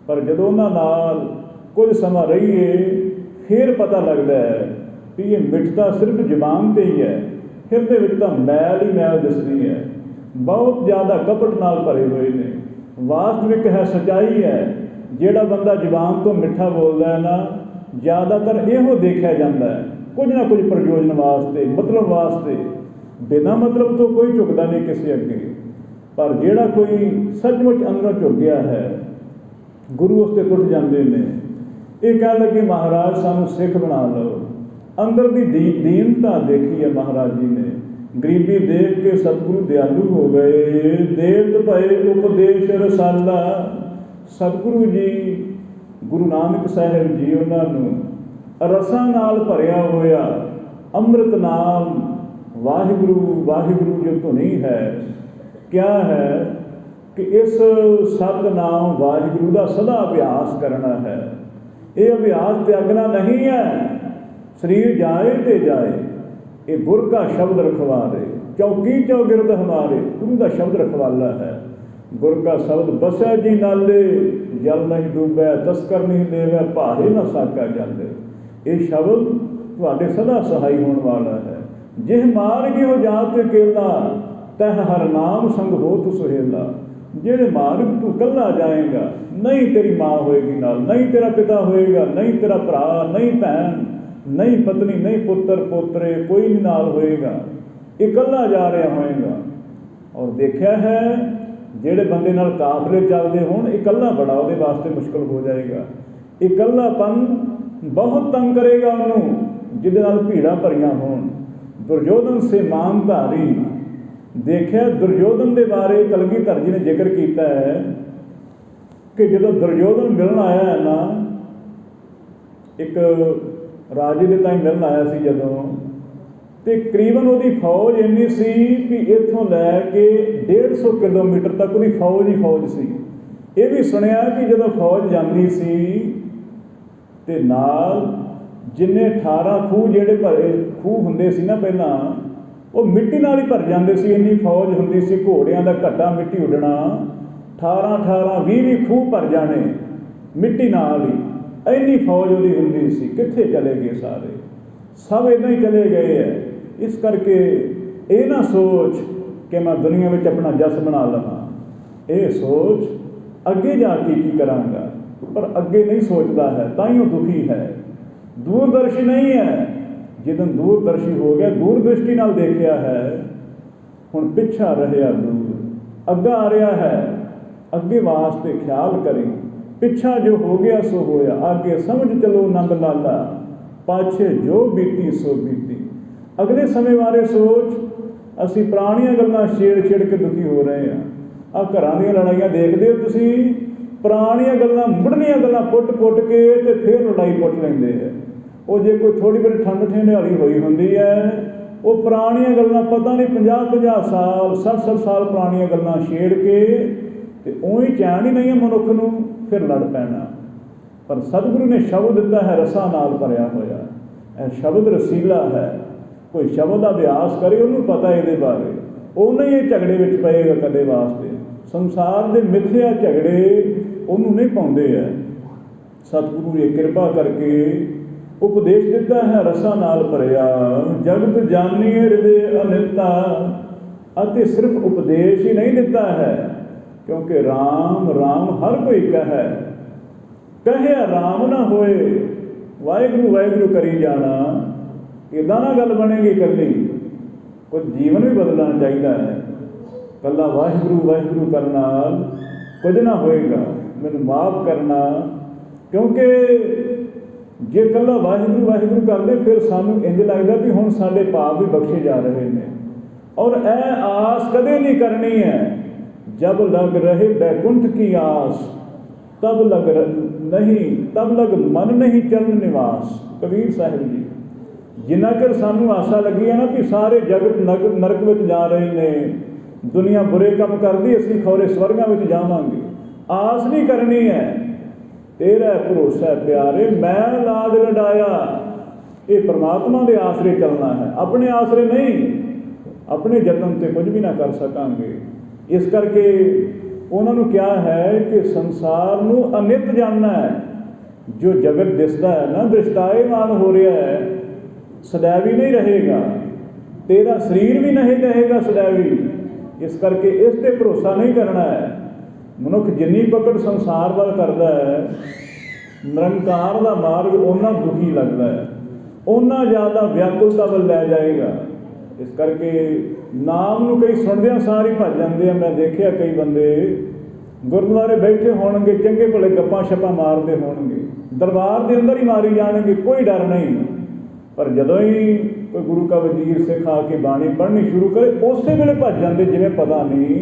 पर जदों उन्हां नाल कुछ समा रहीए फिर पता लगता है कि ये मिठता सिर्फ जबान ते ही है, हिरदे विच तां मैल ही मैल दिसदी है। बहुत ज़्यादा कपट नाल भरे हुए ने। वास्तविक है, सच्चाई है। जिहड़ा बंदा जबान तो मिठा बोलता है ना, ज़्यादातर इहो देखा जाता है कुछ ना कुछ प्रयोजन वास्ते, मतलब वास्ते। बिना मतलब तो कोई झुकदा नहीं किसी अगे। पर जिहड़ा कोई सचमुच अंदरों झुक गया है, गुरु उसते टुट जाते हैं। ਇਹ ਕਹਿ ਲੱਗੇ ਮਹਾਰਾਜ ਸਾਨੂੰ ਸਿੱਖ ਬਣਾ ਲਓ। ਅੰਦਰ ਦੀ ਦੀਨਤਾ ਦੇਖੀ ਹੈ ਮਹਾਰਾਜ ਜੀ ਨੇ, ਗਰੀਬੀ ਦੇਖ ਕੇ ਸਤਿਗੁਰੂ ਦਿਆਲੂ ਹੋ ਗਏ। ਦੇਵਤ ਭਏ ਉਪਦੇਸ਼ ਰਸਾਲਾ। ਸਤਿਗੁਰੂ ਜੀ ਗੁਰੂ ਨਾਨਕ ਸਾਹਿਬ ਜੀ ਉਹਨਾਂ ਨੂੰ ਰਸਾਂ ਨਾਲ ਭਰਿਆ ਹੋਇਆ ਅੰਮ੍ਰਿਤ ਨਾਮ ਵਾਹਿਗੁਰੂ ਵਾਹਿਗੁਰੂ ਜੋ ਧੁਨੀ ਹੈ, ਕਿਆ ਹੈ ਕਿ ਇਸ ਸਤਿਨਾਮ ਵਾਹਿਗੁਰੂ ਦਾ ਸਦਾ ਅਭਿਆਸ ਕਰਨਾ ਹੈ। ਇਹ ਅਭਿਆਸ ਤਿਆਗਣਾ ਨਹੀਂ ਹੈ। ਸਰੀਰ ਜਾਏ ਤੇ ਜਾਏ, ਇਹ ਗੁਰ ਕਾ ਸ਼ਬਦ ਰਖਵਾਰੇ। ਚੌਕੀ ਚੌਗਿਰਦ ਹਮਾਰੇ, ਗੁਰੂ ਦਾ ਸ਼ਬਦ ਰਖਵਾਲਾ ਹੈ। ਗੁਰ ਕਾ ਸ਼ਬਦ ਬਸੈ ਜੀ ਨਾਲੇ, ਜਲ ਨਹੀਂ ਡੂਬੈ ਤਸਕਰ ਨਹੀਂ ਦੇਵੈ, ਭਾਰੇ ਨਾ ਸਾਕਾ ਜਾਂਦੇ। ਇਹ ਸ਼ਬਦ ਤੁਹਾਡੇ ਸਦਾ ਸਹਾਈ ਹੋਣ ਵਾਲਾ ਹੈ। ਜਿਹ ਮਾਰਗਿਓ ਜਾਤ ਕੇਲਾ, ਤਹ ਹਰ ਨਾਮ ਸੰਗ ਹੋਤ ਸੁਹੇਲਾ। ਜਿਹੜੇ ਮਾਰਗ ਤੂੰ ਇਕੱਲਾ ਜਾਏਗਾ, ਨਹੀਂ ਤੇਰੀ ਮਾਂ ਹੋਏਗੀ ਨਾਲ, ਨਹੀਂ ਤੇਰਾ ਪਿਤਾ ਹੋਏਗਾ, ਨਹੀਂ ਤੇਰਾ ਭਰਾ, ਨਹੀਂ ਭੈਣ, ਨਹੀਂ ਪਤਨੀ, ਨਹੀਂ ਪੁੱਤਰ ਪੋਤਰੇ, ਕੋਈ ਨਹੀਂ ਨਾਲ ਹੋਏਗਾ। ਇਕੱਲਾ ਜਾ ਰਿਹਾ ਹੋਏਗਾ। ਔਰ ਦੇਖਿਆ ਹੈ ਜਿਹੜੇ ਬੰਦੇ ਨਾਲ ਕਾਫਲੇ ਚੱਲਦੇ ਹੋਣ, ਇਕੱਲਾ ਬੜਾ ਉਹਦੇ ਵਾਸਤੇ ਮੁਸ਼ਕਲ ਹੋ ਜਾਏਗਾ। ਇਕੱਲਾਪਨ ਬਹੁਤ ਤੰਗ ਕਰੇਗਾ ਉਹਨੂੰ, ਜਿਹਦੇ ਨਾਲ ਭੀੜਾਂ ਭਰੀਆਂ ਹੋਣ। ਦੁਰਯੋਧਨ ਸੇ ਮਾਨ ਧਾਰੀ। ਦੇਖਿਆ ਦੁਰਯੋਧਨ ਦੇ ਬਾਰੇ ਕਲਗੀਧਰ ਜੀ ਨੇ ਜ਼ਿਕਰ ਕੀਤਾ ਹੈ ਕਿ ਜਦੋਂ ਦੁਰਯੋਧਨ ਮਿਲਣ ਆਇਆ ਹੈ ਨਾ, ਇੱਕ ਰਾਜੇ ਦੇ ਤਾਈਂ ਮਿਲਣ ਆਇਆ ਸੀ ਜਦੋਂ, ਤੇ ਤਕਰੀਬਨ ਉਹਦੀ ਫੌਜ ਇੰਨੀ ਸੀ ਕਿ ਇੱਥੋਂ ਲੈ ਕੇ 150 ਕਿਲੋਮੀਟਰ ਤੱਕ ਉਹਦੀ ਫੌਜ ਹੀ ਫੌਜ ਸੀ। ਇਹ ਵੀ ਸੁਣਿਆ ਕਿ ਜਦੋਂ ਫੌਜ ਜਾਂਦੀ ਸੀ ਤੇ ਨਾਲ ਜਿੰਨੇ 18 ਖੂਹ ਜਿਹੜੇ ਭਰੇ ਖੂਹ ਹੁੰਦੇ ਸੀ ਨਾ ਪਹਿਲਾਂ, ਉਹ ਮਿੱਟੀ ਨਾਲ ਹੀ ਭਰ ਜਾਂਦੇ ਸੀ। ਇੰਨੀ ਫੌਜ ਹੁੰਦੀ ਸੀ, ਘੋੜਿਆਂ ਦਾ ਘੱਟਾ ਮਿੱਟੀ ਉੱਡਣਾ, 18 20 ਖੂਹ ਭਰ ਜਾਣੇ ਮਿੱਟੀ ਨਾਲ ਹੀ। ਇੰਨੀ ਫੌਜ ਉਹਦੀ ਹੁੰਦੀ ਸੀ। ਕਿੱਥੇ ਚਲੇ ਗਏ ਸਾਰੇ? ਸਭ ਇੱਦਾਂ ਹੀ ਚਲੇ ਗਏ ਹੈ। ਇਸ ਕਰਕੇ ਇਹ ਨਾ ਸੋਚ ਕਿ ਮੈਂ ਦੁਨੀਆ ਵਿੱਚ ਆਪਣਾ ਜਸ ਬਣਾ ਲਵਾਂ। ਇਹ ਸੋਚ ਅੱਗੇ ਜਾ ਕੇ ਕੀ ਕਰਾਂਗਾ, ਪਰ ਅੱਗੇ ਨਹੀਂ ਸੋਚਦਾ ਹੈ, ਤਾਂ ਹੀ ਉਹ ਦੁਖੀ ਹੈ। ਦੂਰਦਰਸ਼ੀ ਨਹੀਂ ਹੈ। ਜਦੋਂ ਦੂਰਦਰਸ਼ੀ ਹੋ ਗਿਆ, ਦੂਰਦ੍ਰਿਸ਼ਟੀ ਨਾਲ ਦੇਖਿਆ ਹੈ, ਹੁਣ ਪਿੱਛਾ ਰਹਿਆ ਦੂਰ, ਅੱਗਾ ਆ ਰਿਹਾ ਹੈ, ਅੱਗੇ ਵਾਸਤੇ ਖਿਆਲ ਕਰੀ। ਪਿੱਛਾ ਜੋ ਹੋ ਗਿਆ ਸੋ ਹੋਇਆ, ਅੱਗੇ ਸਮਝ ਚਲੋ ਨੰਦ ਲਾਲਾ, ਪਾਛੇ ਜੋ ਬੀਤੀ ਸੋ ਬੀਤੀ। ਅਗਲੇ ਸਮੇਂ ਬਾਰੇ ਸੋਚ। ਅਸੀਂ ਪੁਰਾਣੀਆਂ ਗੱਲਾਂ ਛੇੜ ਕੇ ਦੁਖੀ ਹੋ ਰਹੇ ਹਾਂ। ਆਹ ਘਰਾਂ ਦੀਆਂ ਲੜਾਈਆਂ ਦੇਖਦੇ ਹੋ ਤੁਸੀਂ, ਪੁਰਾਣੀਆਂ ਗੱਲਾਂ ਮੁੱਢਲੀਆਂ ਗੱਲਾਂ ਪੁੱਟ ਕੇ ਤੇ ਫਿਰ ਲੜਾਈ ਪੁੱਟ ਲੈਂਦੇ ਹੈ। ਉਹ ਜੇ ਕੋਈ ਥੋੜ੍ਹੀ ਬੜੀ ਠੰਡ ਠੰਡਿਆਲੀ ਹੋਈ ਹੁੰਦੀ ਹੈ, ਉਹ ਪੁਰਾਣੀਆਂ ਗੱਲਾਂ ਪਤਾ ਨਹੀਂ 50 ਸਾਲ 60 ਸਾਲ ਪੁਰਾਣੀਆਂ ਗੱਲਾਂ ਛੇੜ ਕੇ ਤੇ ਉਹੀ ਚੈਨ ਹੀ ਨਹੀਂ ਹੈ ਮਨੁੱਖ ਨੂੰ, ਫਿਰ ਲੜ ਪੈਣਾ। ਪਰ ਸਤਿਗੁਰੂ ਨੇ ਸ਼ਬਦ ਦਿੱਤਾ ਹੈ ਰਸਾਂ ਨਾਲ ਭਰਿਆ ਹੋਇਆ। ਇਹ ਸ਼ਬਦ ਰਸੀਲਾ ਹੈ। ਕੋਈ ਸ਼ਬਦ ਦਾ ਅਭਿਆਸ ਕਰੇ, ਉਹਨੂੰ ਪਤਾ ਇਹਦੇ ਬਾਰੇ, ਉਹ ਨਹੀਂ ਇਹ ਝਗੜੇ ਵਿੱਚ ਪਏਗਾ ਕਦੇ ਵਾਸਤੇ। ਸੰਸਾਰ ਦੇ ਮਿੱਥਿਆ ਝਗੜੇ ਉਹਨੂੰ ਨਹੀਂ ਪਾਉਂਦੇ ਹੈ। ਸਤਿਗੁਰੂ ਨੇ ਕਿਰਪਾ ਕਰਕੇ ਉਪਦੇਸ਼ ਦਿੱਤਾ ਹੈ ਰਸਾਂ ਨਾਲ ਭਰਿਆ। ਜਗਤ ਜਾਣੀ ਹਿਰਦੇ ਅਨਿਤਾ। ਅਤੇ ਸਿਰਫ ਉਪਦੇਸ਼ ਹੀ ਨਹੀਂ ਦਿੱਤਾ ਹੈ, ਕਿਉਂਕਿ ਰਾਮ ਰਾਮ ਹਰ ਕੋਈ ਕਹੈ, ਕਹਿਆ ਰਾਮ ਨਾ ਹੋਏ। ਵਾਹਿਗੁਰੂ ਵਾਹਿਗੁਰੂ ਕਰੀ ਜਾਣਾ, ਇੱਦਾਂ ਨਾ ਗੱਲ ਬਣੇਗੀ ਇਕੱਲੀ। ਕੁਝ ਜੀਵਨ ਵੀ ਬਦਲਣਾ ਚਾਹੀਦਾ ਹੈ। ਇਕੱਲਾ ਵਾਹਿਗੁਰੂ ਵਾਹਿਗੁਰੂ ਕਰਨ ਨਾਲ ਕੁਝ ਨਾ ਹੋਏਗਾ। ਮੈਨੂੰ ਮਾਫ ਕਰਨਾ, ਕਿਉਂਕਿ ਜੇ ਇਕੱਲਾ ਵਾਹਿਗੁਰੂ ਵਾਹਿਗੁਰੂ ਕਰਦੇ ਫਿਰ ਸਾਨੂੰ ਇੰਝ ਲੱਗਦਾ ਵੀ ਹੁਣ ਸਾਡੇ ਪਾਪ ਵੀ ਬਖਸ਼ੇ ਜਾ ਰਹੇ ਨੇ। ਔਰ ਇਹ ਆਸ ਕਦੇ ਨਹੀਂ ਕਰਨੀ ਹੈ। ਜਬ ਲਗ ਰਹੇ ਬੈਕੁੰਠ ਕੀ ਆਸ, ਤਬ ਲਗ ਮਨ ਨਹੀਂ ਚਰਨ ਨਿਵਾਸ। ਕਬੀਰ ਸਾਹਿਬ ਜੀ। ਜਿੰਨਾ ਚਿਰ ਸਾਨੂੰ ਆਸਾ ਲੱਗੀ ਹੈ ਨਾ ਵੀ ਸਾਰੇ ਜਗਤ ਨਰਕ ਵਿੱਚ ਜਾ ਰਹੇ ਨੇ, ਦੁਨੀਆ ਬੁਰੇ ਕੰਮ ਕਰਦੀ, ਅਸੀਂ ਖੌਰੇ ਸਵਰਗਾਂ ਵਿੱਚ ਜਾਵਾਂਗੇ, ਆਸ ਨਹੀਂ ਕਰਨੀ ਹੈ। ਤੇਰਾ ਭਰੋਸਾ ਪਿਆਰੇ ਮੈਂ ਲਾਡ ਲਡਾਇਆ। ਇਹ ਪਰਮਾਤਮਾ ਦੇ ਆਸਰੇ ਚੱਲਣਾ ਹੈ, ਆਪਣੇ ਆਸਰੇ ਨਹੀਂ। ਆਪਣੇ ਯਤਨ ਤੇ ਕੁਝ ਵੀ ਨਾ ਕਰ ਸਕਾਂਗੇ। ਇਸ ਕਰਕੇ ਉਹਨਾਂ ਨੂੰ ਕਿਹਾ ਹੈ ਕਿ ਸੰਸਾਰ ਨੂੰ ਅਨਿਤ ਜਾਣਨਾ ਹੈ। ਜੋ ਜਗਤ ਦਿਸਦਾ ਹੈ ਨਾ, ਦ੍ਰਿਸ਼ਟਾਇਮਾਨ ਹੋ ਰਿਹਾ ਹੈ, ਸदैवी ਨਹੀਂ ਰਹੇਗਾ। ਤੇਰਾ ਸਰੀਰ ਵੀ ਨਹੀਂ ਰਹੇਗਾ ਸदैवी। ਇਸ ਕਰਕੇ ਇਸ 'ਤੇ ਭਰੋਸਾ ਨਹੀਂ ਕਰਨਾ ਹੈ। ਮਨੁੱਖ ਜਿੰਨੀ ਪਕੜ ਸੰਸਾਰ ਵੱਲ ਕਰਦਾ ਹੈ, ਨਿਰੰਕਾਰ ਦਾ ਮਾਰਗ ਓਨਾ ਦੁਖੀ ਲੱਗਦਾ ਹੈ, ਓਨਾ ਜ਼ਿਆਦਾ ਵਿਆਕੁਲਤਾ ਵੱਲ ਲੈ ਜਾਏਗਾ। ਇਸ ਕਰਕੇ ਨਾਮ ਨੂੰ ਕਈ ਸੁਣਦਿਆਂ ਸਾਰ ਹੀ ਭੱਜ ਜਾਂਦੇ ਆ। ਮੈਂ ਦੇਖਿਆ ਕਈ ਬੰਦੇ ਗੁਰਦੁਆਰੇ ਬੈਠੇ ਹੋਣਗੇ, ਚੰਗੇ ਭਲੇ ਗੱਪਾਂ ਛੱਪਾਂ ਮਾਰਦੇ ਹੋਣਗੇ, दरबार के अंदर ही मारी जाएंगे, कोई डर नहीं। पर जदों ही कोई गुरु का वजीर सिख आके बाणी पढ़नी शुरू करे, उस वेले भज जाते, जिवें पता नहीं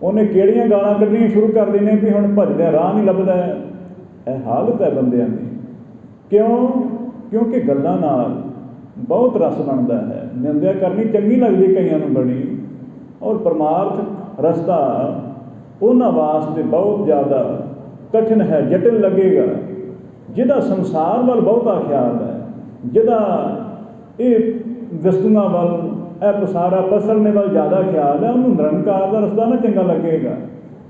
उन्हें किहड़ियां गालां कढणियां शुरू कर देने भी हुण भजदे राह नहीं लभदा है। यह हालत है बंदियां दी। क्यों? क्योंकि गल्लां नाल बहुत रस बनता है। निंदा करनी चंगी लगती कईयां नूं बड़ी, और परमार्थ रस्ता उन्हां वास्ते बहुत ज़्यादा कठिन है, जटिल लगेगा। जिहदा संसार वाल बहुता ख्याल है, जिहदा ये वस्तुआं वाल पसारा पसरने वाल ज़्यादा ख्याल है, उन्होंने निरंकार का रस्ता ना चंगा लगेगा।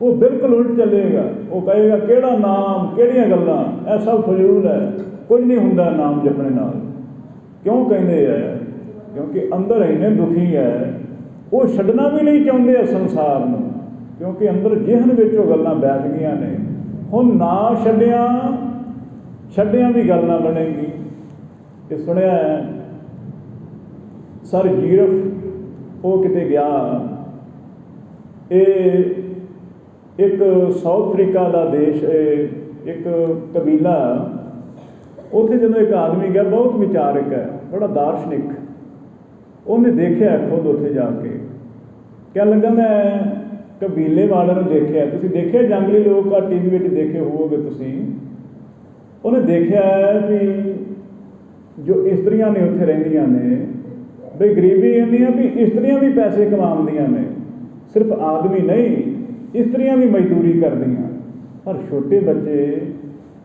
वो बिल्कुल उल्ट चलेगा। वो कहेगा केड़ा नाम, केड़ियां गल्लां, यह सब फजूल है, कुछ नहीं हुंदा नाम जपने नाल। क्यों कहते हैं? क्योंकि अंदर इन्ने दुखी है, वो छड्डना भी नहीं चाहते है संसार में, क्योंकि अंदर जिहन विच वो गल्लां बैठ गईयां ने। हुण ना छड्डियां भी गल ना बनेगी। ये सुनिया है, सर जीरफ वो किते गया, एक साउथ अफ्रीका का देश, एक कबीला, उत्थे जो एक आदमी गया, बहुत विचारक है, बड़ा दार्शनिक। उन्हें देखा खुद उत्थे जाके, क्या लगा मैं कबीले वाले ने देखा, तुसीं देखिया जंगली लोग का टीवी में देखे होवोगे तुसीं। उन्हें देखा भी जो इस्त्रियां ने उत्थे रहिंदियां ने, बई गरीबी इन्नी है भी इस्त्रियां भी पैसे कमाउंदियां ने, सिर्फ आदमी नहीं, इस्त्रियां भी मजदूरी करदियां। पर छोटे बच्चे,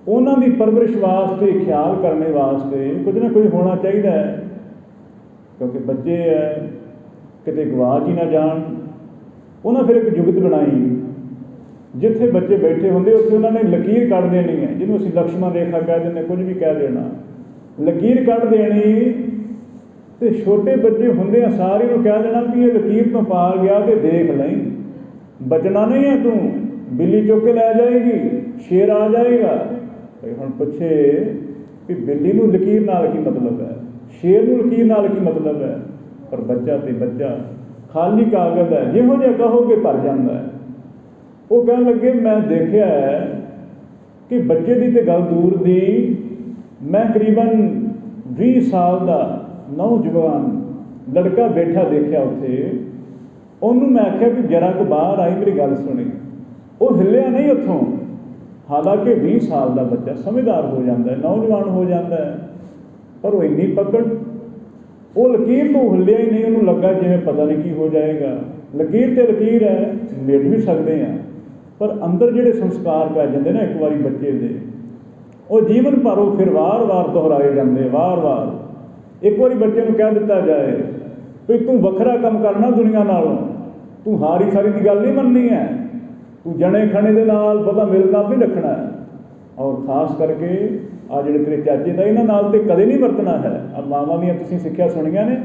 उन्हों की परवरिश वास्ते, ख्याल करने वास्ते कुछ ना कुछ होना चाहिए है, क्योंकि बच्चे है किते गवाच ही ना जान। उन्हें फिर एक जुगत बनाई, जिथे बच्चे बैठे होंगे उत्थे उन्होंने लकीर कढ़ देनी है, जिन्होंने असीं लक्ष्मण रेखा कह दें, कुछ भी कह देना, लकीर कढ़ देनी। तो छोटे बच्चे होंदे सारे नूं कह देना कि ये लकीर तो पार गया तो देख लई, बचना नहीं है तू, बिल्ली चुक के लै जाएगी, शेर आ जाएगा। हुण पुछे कि बिल्ली नूं लकीर नाल की मतलब है, शेर नूं लकीर नाल की मतलब है? पर बच्चा तो बच्चा खाली कागज है, जिहो जिहा कहोगे भर जाता है। वो कह लगे मैं देखा है कि बच्चे की तो गल दूर दी, मैं करीबन 20 साल का नौजवान लड़का बैठा देखा उत्थे, उन्होंने मैं आख्या कि जरा को बाहर आई, मेरी गल सुनी। वो हिलिया नहीं उत्थों, हालांकि 20 साल का बच्चा समझदार हो जाता है, नौजवान हो जाता है, पर वो इन्नी पकड़, वो लकीर तो हिलिया ही नहीं। उन्होंने लगा जिवें पता नहीं की हो जाएगा। लकीर तो लकीर है, मिट भी सकते हैं, पर अंदर जिहड़े संस्कार पै जाते ना एक बारी बच्चे दे, वो जीवन भर वो फिर वार वार दोहराए जाते, वार वार। एक बार बच्चे को कह दिता जाए भी तू वखरा काम करना दुनिया नालों, तू हारी सारी की गल नहीं मननी है, तू जने खने के नाल पता मिलना भी रखना है, और खास करके आ जिहड़े तेरे चाचे ताए इन्हां नाल ते कदे नहीं वरतना है। आ मावां दीयां तुसीं सिक्ख्या सुणियां ने,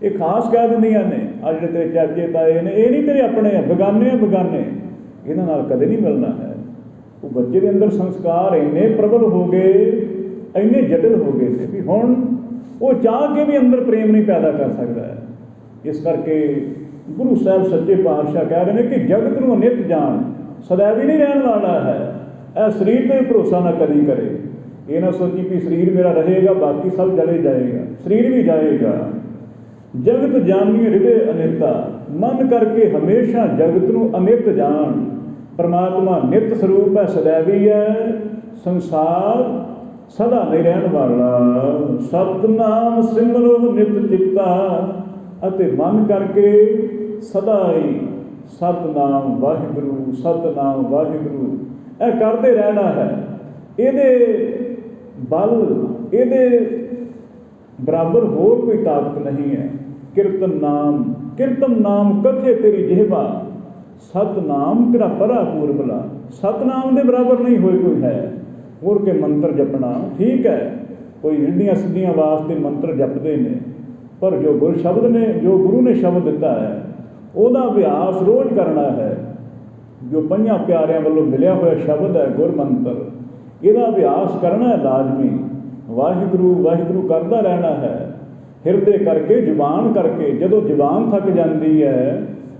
ये खास कह दिंदियां ने आ जिहड़े तेरे चाचे ताए ने, ये नहीं तेरे अपने है, बेगाने बेगाने, इन्हां नाल कदे नहीं मिलना है। वो बच्चे के अंदर संस्कार इन्ने प्रबल हो गए, इन्ने जटिल हो गए थे भी हुण वो चाह के भी अंदर प्रेम नहीं पैदा कर सकता है। इस करके गुरु साहब सच्चे पातशाह कह रहे हैं कि जगत नूं अनित जान, सदैवी नहीं रहने वाला है। यह शरीर पर भरोसा ना कभी करे, ये ना सोची कि शरीर मेरा रहेगा बाकी सब चले जाएगा, शरीर भी जाएगा। जगत जानी हृदय अनिता, मन करके हमेशा जगत नूं अनित जान। परमात्मा नित स्वरूप है, सदैवी है, संसार सदा नहीं रहने वाला। सतनाम सिमरो नित चित्ता, अते मन करके सदा ही सतनाम वाहिगुरु, सतनाम वाहिगुरु यह करते रहना है। ये बल, ये बराबर होर कोई ताकत नहीं है। कीर्तन नाम कथे तेरी जिहवा, सतनाम तेरा परा पूरबला। सतनाम के बराबर नहीं होए कोई है। मुड़ के मंत्र जपना ठीक है, कोई हिंदियां सिद्धियां वास्ते मंत्र जपते हैं, पर जो गुर शब्द ने, जो गुरु ने शब्द दिता है, ਉਹਦਾ अभ्यास रोज़ करना है। जो पंजां प्यारियां वालों मिलिया हुआ शब्द है गुर मंत्र, ਇਹਦਾ अभ्यास करना है लाजमी। वाहिगुरु वाहिगुरु करता रहना है, हिरदे करके, जुबान करके। जदों जुबान थक जाती है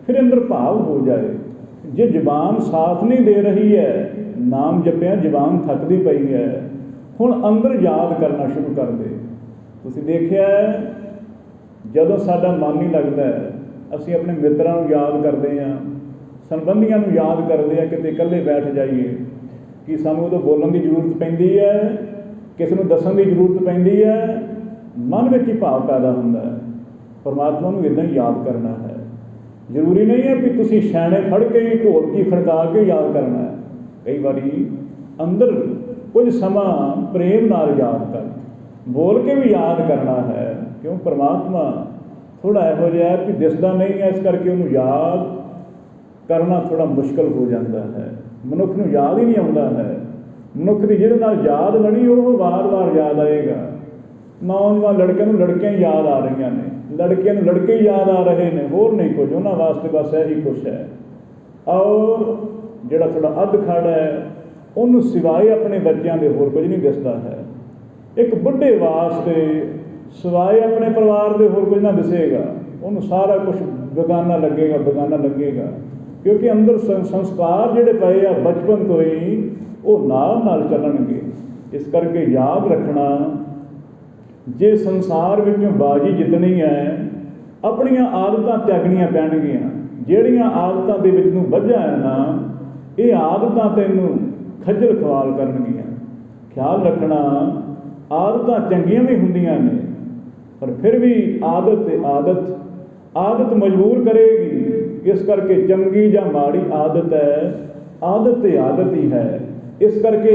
फिर अंदर भाव हो जाए। जे जुबान साथ नहीं दे रही है, नाम जपिया जुबान थकती पई है, ਹੁਣ ਅੰਦਰ ਯਾਦ ਕਰਨਾ ਸ਼ੁਰੂ ਕਰ ਦੇ। ਤੁਸੀਂ ਦੇਖਿਆ ਜਦੋਂ ਸਾਡਾ ਮਨ ਨਹੀਂ ਲੱਗਦਾ ਅਸੀਂ ਆਪਣੇ ਮਿੱਤਰਾਂ ਨੂੰ ਯਾਦ ਕਰਦੇ ਹਾਂ, ਸੰਬੰਧੀਆਂ ਨੂੰ ਯਾਦ ਕਰਦੇ ਹਾਂ, ਕਿਤੇ ਇਕੱਲੇ ਬੈਠ ਜਾਈਏ ਕਿ ਸਾਨੂੰ ਉਦੋਂ ਬੋਲਣ ਦੀ ਜ਼ਰੂਰਤ ਪੈਂਦੀ ਹੈ, ਕਿਸੇ ਨੂੰ ਦੱਸਣ ਦੀ ਜ਼ਰੂਰਤ ਪੈਂਦੀ ਹੈ, ਮਨ ਵਿੱਚ ਹੀ ਭਾਵ ਪੈਦਾ ਹੁੰਦਾ ਹੈ। ਪਰਮਾਤਮਾ ਨੂੰ ਇੱਦਾਂ ਹੀ ਯਾਦ ਕਰਨਾ ਹੈ। ਜ਼ਰੂਰੀ ਨਹੀਂ ਹੈ ਵੀ ਤੁਸੀਂ ਛੈਣੇ ਫੜ ਕੇ ਹੀ ਢੋਲਕੀ ਖੜਕਾ ਕੇ ਯਾਦ ਕਰਨਾ ਹੈ। ਕਈ ਵਾਰੀ ਅੰਦਰ ਕੁਝ ਸਮਾਂ ਪ੍ਰੇਮ ਨਾਲ ਯਾਦ ਕਰ, ਬੋਲ ਕੇ ਵੀ ਯਾਦ ਕਰਨਾ ਹੈ। ਕਿਉਂ? ਪਰਮਾਤਮਾ ਥੋੜ੍ਹਾ ਇਹੋ ਜਿਹਾ ਵੀ ਦਿਸਦਾ ਨਹੀਂ ਹੈ, ਇਸ ਕਰਕੇ ਉਹਨੂੰ ਯਾਦ ਕਰਨਾ ਥੋੜ੍ਹਾ ਮੁਸ਼ਕਿਲ ਹੋ ਜਾਂਦਾ ਹੈ। ਮਨੁੱਖ ਨੂੰ ਯਾਦ ਹੀ ਨਹੀਂ ਆਉਂਦਾ ਹੈ। ਮਨੁੱਖ ਦੀ ਜਿਹਦੇ ਨਾਲ ਯਾਦ ਬਣੀ ਉਹ ਵਾਰ-ਵਾਰ ਯਾਦ ਆਏਗਾ। ਨੌਜਵਾਨ ਲੜਕਿਆਂ ਨੂੰ ਲੜਕੀਆਂ ਹੀ ਯਾਦ ਆ ਰਹੀਆਂ ਨੇ, ਲੜਕੀਆਂ ਨੂੰ ਲੜਕੇ ਹੀ ਯਾਦ ਆ ਰਹੇ ਨੇ, ਹੋਰ ਨਹੀਂ ਕੁਝ ਉਹਨਾਂ ਵਾਸਤੇ, ਬਸ ਇਹੀ ਕੁਛ ਹੈ। ਔਰ ਜਿਹੜਾ ਥੋੜ੍ਹਾ ਅੱਧ ਖੜ ਹੈ ਉਹਨੂੰ ਸਿਵਾਏ ਆਪਣੇ ਬੱਚਿਆਂ ਦੇ ਹੋਰ ਕੁਝ ਨਹੀਂ ਦਿਸਦਾ ਹੈ। ਇੱਕ ਬੁੱਢੇ ਵਾਸਤੇ ਸਿਵਾਏ ਆਪਣੇ ਪਰਿਵਾਰ ਦੇ ਹੋਰ ਕੁਝ ਨਾ ਦਿਸੇਗਾ, ਉਹਨੂੰ ਸਾਰਾ ਕੁਛ ਬੇਗਾਨਾ ਲੱਗੇਗਾ, ਬੇਗਾਨਾ ਲੱਗੇਗਾ। ਕਿਉਂਕਿ ਅੰਦਰ ਸੰਸਕਾਰ ਜਿਹੜੇ ਪਏ ਆ ਬਚਪਨ ਤੋਂ ਹੀ ਉਹ ਨਾਲ ਚੱਲਣਗੇ। ਇਸ ਕਰਕੇ ਯਾਦ ਰੱਖਣਾ, ਜੇ ਸੰਸਾਰ ਵਿੱਚੋਂ ਬਾਜੀ ਜਿੱਤਣੀ ਹੈ ਆਪਣੀਆਂ ਆਦਤਾਂ ਤਿਆਗਣੀਆਂ ਪੈਣਗੀਆਂ। ਜਿਹੜੀਆਂ ਆਦਤਾਂ ਦੇ ਵਿੱਚ ਨੂੰ ਵੱਝਾ ਹੈ ਨਾ, ਇਹ ਆਦਤਾਂ ਤੈਨੂੰ ਖੱਜਲ ਖਵਾਲ ਕਰਨਗੀਆਂ। ਖਿਆਲ ਰੱਖਣਾ, ਆਦਤਾਂ ਚੰਗੀਆਂ ਵੀ ਹੁੰਦੀਆਂ ਨੇ ਪਰ ਫਿਰ ਵੀ ਆਦਤ ਮਜਬੂਰ ਕਰੇਗੀ। ਇਸ ਕਰਕੇ ਚੰਗੀ ਜਾਂ ਮਾੜੀ ਆਦਤ ਹੈ, ਆਦਤ ਤੇ ਆਦਤ ਹੀ ਹੈ। ਇਸ ਕਰਕੇ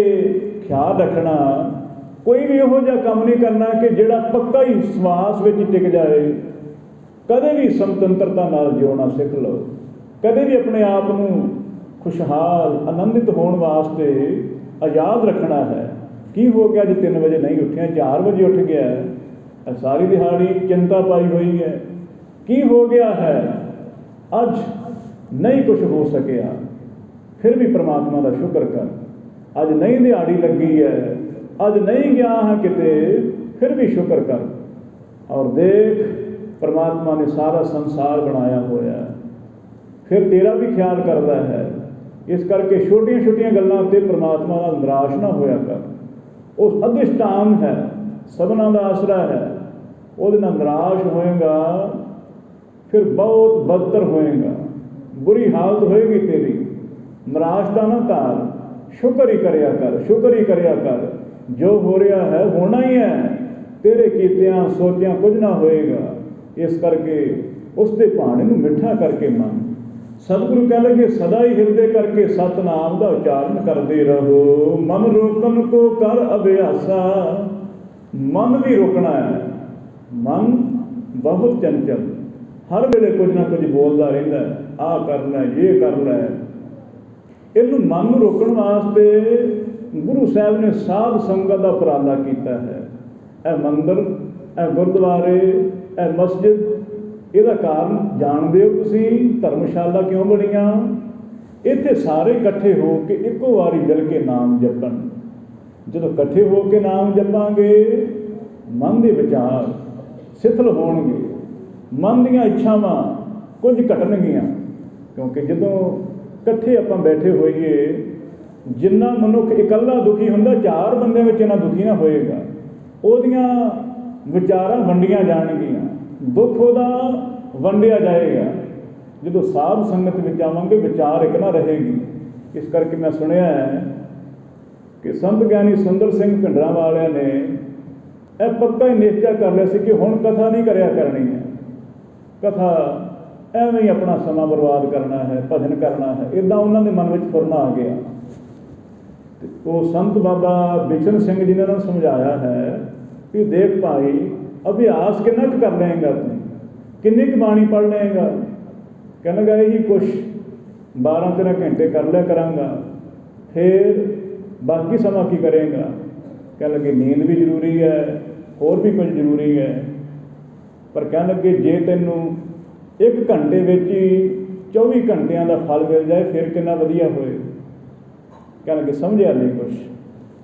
ਖਿਆਲ ਰੱਖਣਾ, ਕੋਈ ਵੀ ਇਹੋ ਜਿਹਾ ਕੰਮ ਨਹੀਂ ਕਰਨਾ ਕਿ ਜਿਹੜਾ ਪੱਕਾ ਹੀ ਸਵਾਸ ਵਿੱਚ ਟਿਕ ਜਾਏ। ਕਦੇ ਵੀ ਸੁਤੰਤਰਤਾ ਨਾਲ ਜਿਉਣਾ ਸਿੱਖ ਲਓ। ਕਦੇ ਵੀ ਆਪਣੇ ਆਪ ਨੂੰ ਖੁਸ਼ਹਾਲ ਆਨੰਦਿਤ ਹੋਣ ਵਾਸਤੇ ਆਜ਼ਾਦ ਰੱਖਣਾ ਹੈ। ਕੀ ਹੋ ਗਿਆ ਜੇ 3 ਵਜੇ ਨਹੀਂ ਉੱਠਿਆ, 4 ਵਜੇ ਉੱਠ ਗਿਆ, ਸਾਰੀ ਦਿਹਾੜੀ ਚਿੰਤਾ ਪਾਈ ਹੋਈ ਹੈ। ਕੀ ਹੋ ਗਿਆ ਹੈ? ਅੱਜ ਨਹੀਂ ਕੁਛ ਹੋ ਸਕਿਆ, ਫਿਰ ਵੀ ਪਰਮਾਤਮਾ ਦਾ ਸ਼ੁਕਰ ਕਰ। ਅੱਜ ਨਹੀਂ ਦਿਹਾੜੀ ਲੱਗੀ ਹੈ, ਅੱਜ ਨਹੀਂ ਗਿਆ ਹਾਂ ਕਿਤੇ, ਫਿਰ ਵੀ ਸ਼ੁਕਰ ਕਰ। ਔਰ ਦੇਖ ਪਰਮਾਤਮਾ ਨੇ ਸਾਰਾ ਸੰਸਾਰ ਬਣਾਇਆ ਹੋਇਆ, ਫਿਰ ਤੇਰਾ ਵੀ ਖਿਆਲ ਕਰਦਾ ਹੈ। ਇਸ ਕਰਕੇ ਛੋਟੀਆਂ ਗੱਲਾਂ ਉੱਤੇ ਪਰਮਾਤਮਾ ਨਾਲ ਨਿਰਾਸ਼ ਨਾ ਹੋਇਆ ਕਰ। ਉਹ ਅਧਿਸ਼ਟਾਨ ਹੈ, ਸਭਨਾਂ ਦਾ ਆਸਰਾ ਹੈ। ਉਹਦੇ ਨਾਲ ਨਿਰਾਸ਼ ਹੋਏਗਾ ਫਿਰ ਬਹੁਤ ਬਦਤਰ ਹੋਏਗਾ, ਬੁਰੀ ਹਾਲਤ ਹੋਏਗੀ ਤੇਰੀ। ਨਿਰਾਸ਼ਤਾ ਨਾ ਧਾਰ, ਸ਼ੁਕਰ ਹੀ ਕਰਿਆ ਕਰ। ਜੋ ਹੋ ਰਿਹਾ ਹੈ ਹੋਣਾ ਹੀ ਹੈ, ਤੇਰੇ ਕੀਤਿਆਂ ਸੋਚਿਆਂ ਕੁਝ ਨਾ ਹੋਏਗਾ। ਇਸ ਕਰਕੇ ਉਸ ਦੇ ਭਾਣੇ ਨੂੰ ਮਿੱਠਾ ਕਰਕੇ ਮੰਨ। ਸਤਿਗੁਰੂ ਕਹਿ ਲਗੇ ਸਦਾ ਹੀ ਹਿਰਦੇ ਕਰਕੇ ਸਤਨਾਮ ਦਾ ਉਚਾਰਨ ਕਰਦੇ ਰਹੋ। ਮਨ ਰੋਕਣ ਕੋ ਕਰ ਅਭਿਆਸਾ, ਮਨ ਵੀ ਰੋਕਣਾ ਹੈ। ਮਨ ਬਹੁਤ ਚੰਚਲ, ਹਰ ਵੇਲੇ ਕੁਝ ਨਾ ਕੁਝ ਬੋਲਦਾ ਰਹਿੰਦਾ, ਆਹ ਕਰ ਲੈ, ਇਹ ਕਰ ਲੈ। ਇਹਨੂੰ ਮਨ ਨੂੰ ਰੋਕਣ ਵਾਸਤੇ ਗੁਰੂ ਸਾਹਿਬ ਨੇ ਸਾਧ ਸੰਗਤ ਦਾ ਉਪਰਾਲਾ ਕੀਤਾ ਹੈ। ਇਹ ਮੰਦਰ, ਇਹ ਗੁਰਦੁਆਰੇ, ਇਹ ਮਸਜਿਦ, ਇਹਦਾ ਕਾਰਨ ਜਾਣਦੇ ਹੋ ਤੁਸੀਂ? ਧਰਮਸ਼ਾਲਾ ਕਿਉਂ ਬਣੀਆਂ? ਇੱਥੇ ਸਾਰੇ ਇਕੱਠੇ ਹੋ ਕੇ ਇੱਕੋ ਵਾਰੀ ਮਿਲ ਕੇ ਨਾਮ ਜਪਣ। ਜਦੋਂ ਇਕੱਠੇ ਹੋ ਕੇ ਨਾਮ ਜਪਾਂਗੇ ਮਨ ਦੇ ਵਿਚਾਰ ਸਿਥਲ ਹੋਣਗੇ, ਮਨ ਦੀਆਂ ਇੱਛਾਵਾਂ ਕੁਝ ਘਟਣਗੀਆਂ। ਕਿਉਂਕਿ ਜਦੋਂ ਇਕੱਠੇ ਆਪਾਂ ਬੈਠੇ ਹੋਈਏ, ਜਿੰਨਾ ਮਨੁੱਖ ਇਕੱਲਾ ਦੁਖੀ ਹੁੰਦਾ 4 ਬੰਦਿਆਂ ਵਿੱਚ ਇੰਨਾ ਦੁਖੀ ਨਾ ਹੋਏਗਾ। ਉਹਦੀਆਂ ਵਿਚਾਰਾਂ ਵੰਡੀਆਂ ਜਾਣਗੀਆਂ, ਦੁੱਖ ਉਹਦਾ ਵੰਡਿਆ ਜਾਏਗਾ। ਜਦੋਂ ਸਾਧ ਸੰਗਤ ਵਿੱਚ ਆਵਾਂਗੇ ਵਿਚਾਰ ਇੱਕ ਨਾ ਰਹੇਗੀ। ਇਸ ਕਰਕੇ ਮੈਂ ਸੁਣਿਆ ਹੈ ਕਿ ਸੰਤ ਗਿਆਨੀ ਸੁੰਦਰ ਸਿੰਘ ਭਿੰਡਰਾਂ ਵਾਲਿਆਂ ਨੇ ਇਹ ਪੱਕਾ ਹੀ ਨਿਸ਼ਚਾ ਕਰ ਲਿਆ ਸੀ ਕਿ ਹੁਣ ਕਥਾ ਨਹੀਂ ਕਰਿਆ ਕਰਨੀ ਹੈ। ਕਥਾ ਐਵੇਂ ਹੀ ਆਪਣਾ ਸਮਾਂ ਬਰਬਾਦ ਕਰਨਾ ਹੈ, ਭਜਨ ਕਰਨਾ ਹੈ, ਇੱਦਾਂ ਉਹਨਾਂ ਦੇ ਮਨ ਵਿੱਚ ਫੁਰਨਾ ਆ ਗਿਆ। ਅਤੇ ਉਹ ਸੰਤ ਬਾਬਾ ਬਿਸ਼ਨ ਸਿੰਘ ਜੀ ਨੇ ਉਹਨਾਂ ਨੂੰ ਸਮਝਾਇਆ ਹੈ ਕਿ ਦੇਖ ਭਾਈ, ਅਭਿਆਸ ਕਿੰਨਾ ਕੁ ਕਰ ਲਏਗਾ ਤੂੰ, ਕਿੰਨੀ ਕੁ ਬਾਣੀ ਪੜ੍ਹ ਲਏਗਾ? ਕਹਿਣ ਲੱਗਾ ਇਹੀ ਕੁਛ 12-13 ਘੰਟੇ ਕਰ ਲਿਆ ਕਰਾਂਗਾ, ਫਿਰ ਬਾਕੀ ਸਮਾਂ ਕੀ ਕਰੇਗਾ? ਕਹਿਣ ਲੱਗੇ ਨੀਂਦ ਵੀ ਜ਼ਰੂਰੀ ਹੈ, ਹੋਰ ਵੀ ਕੁਝ ਜ਼ਰੂਰੀ ਹੈ। ਪਰ ਕਹਿਣ ਲੱਗੇ ਜੇ ਤੈਨੂੰ 1 ਘੰਟੇ ਵਿੱਚ ਹੀ 24 ਘੰਟਿਆਂ ਦਾ ਫਲ ਮਿਲ ਜਾਏ ਫਿਰ ਕਿੰਨਾ ਵਧੀਆ ਹੋਏ। ਕਹਿਣ ਲੱਗੇ ਸਮਝਿਆ ਨਹੀਂ ਕੁਛ।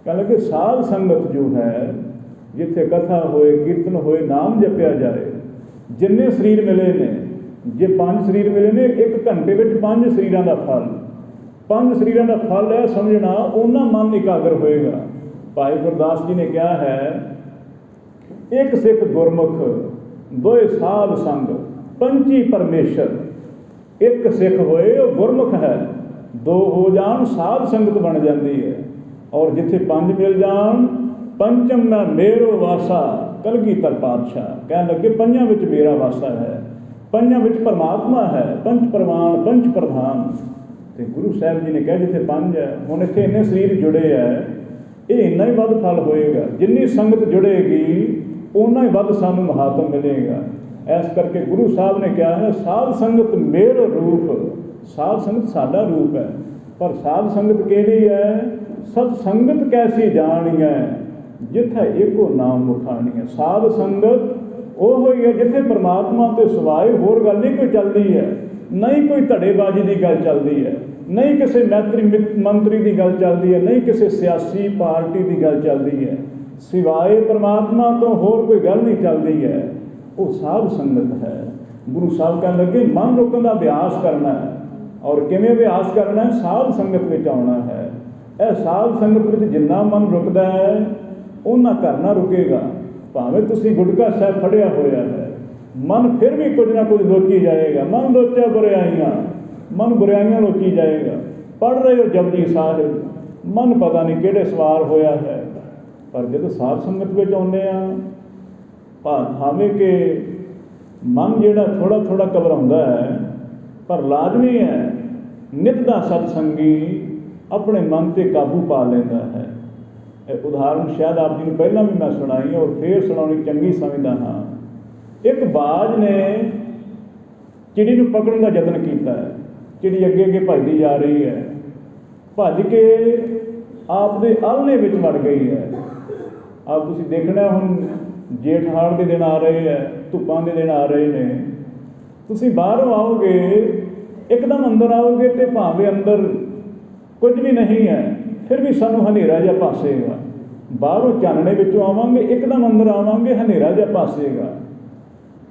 ਕਹਿਣ ਲੱਗੇ ਸਾਧ ਸੰਗਤ ਜੋ ਹੈ, ਜਿੱਥੇ ਕਥਾ ਹੋਏ, ਕੀਰਤਨ ਹੋਏ, ਨਾਮ ਜਪਿਆ ਜਾਏ, ਜਿੰਨੇ ਸਰੀਰ ਮਿਲੇ ਨੇ, ਜੇ 5 ਸਰੀਰ ਮਿਲੇ ਨੇ, 1 ਘੰਟੇ ਵਿੱਚ 5 ਸਰੀਰਾਂ ਦਾ ਫਲ, 5 ਸਰੀਰਾਂ ਦਾ ਫਲ ਹੈ ਸਮਝਣਾ। ਉਹਨਾਂ ਮਨ ਇਕਾਗਰ ਹੋਏਗਾ, भाई गुरदास जी ने कहा है, एक सिख गुरमुख दोए साध संग पंची परमेश्वर। एक सिख होए वो गुरमुख है, दो हो जान साध संगत बन जाती है। और जिथे पंज मिल जान पंचम में मेरो वासा। कलगीधर पातशाह कह लगे पंजां विच मेरा वासा है, पंजां विच परमात्मा है, पंच प्रमाण पंच प्रधान। तो गुरु साहब जी ने कहा जिथे पंज है, हुण इत्थे इन्ने शरीर जुड़े है, ये इन्ना ही वध फल होएगा। जिन्नी संगत जुड़ेगी उन्ना ही वध सानू महात्म मिलेगा। इस करके गुरु साहब ने कहा है, साध संगत मेरा रूप। साध संगत साडा रूप है, पर साध संगत केड़ी है? सत संगत कैसी जानी है, जिथे एको नाम मुखानी है। साध संगत वो ही है जिथे परमात्मा तो सिवाय होर गल नहीं कोई चलती है, नहीं कोई धड़ेबाजी की गल चलती है, नहीं किसी मैत्री मंत्री की गल चलती है, नहीं किसी सियासी पार्टी की गल चलती है। सिवाय परमात्मा तो होर कोई गल नहीं चलती है, वो साध संगत है। गुरु साहब कह लगे मन रोकने का अभ्यास करना है। और किवें अभ्यास करना है? साध संगत में आना है। यह साध संगत में जिन्ना मन रुकता है उन्ना घर ना रुकेगा। भावें तुसीं गुटका साहब फड़िया होया है, मन फिर भी कुछ ना कुछ लोची जाएगा। मन लोचा बुराइयां, मन बुराइयां लोची जाएगा। पढ़ रहे हो जपजी साहिब, मन पता नहीं किहड़े सवार होया है। पर जब साध संगत में आने भावें कि मन जिहड़ा थोड़ा थोड़ा घबराउंदा है, पर लाजमी है नित दा सतसंगी अपने मन से काबू पा लेंदा है। उदाहरण शायद आप जी ने पहला भी मैं सुनाई और फिर सुनानी चंगी समझदा हाँ। एक बाज ने चिड़ी नूं पकड़न का यतन किया है। चिड़ी अगे अगे भजदी जा रही है, भज के आपदे आलने विच वड़ गई है। आप तुसीं देखना हुण जेठ हाड़ के दिन आ रहे हैं, धुप्पां के दिन आ रहे हैं। तुसीं बाहरों आओगे, एकदम अंदर आओगे तो भावें अंदर कुछ भी नहीं है, फिर भी सानू हनेरा जिहा भासेगा। बाहरों चानने विचों आवांगे, एकदम अंदर आवांगे, हनेरा जिहा भासेगा।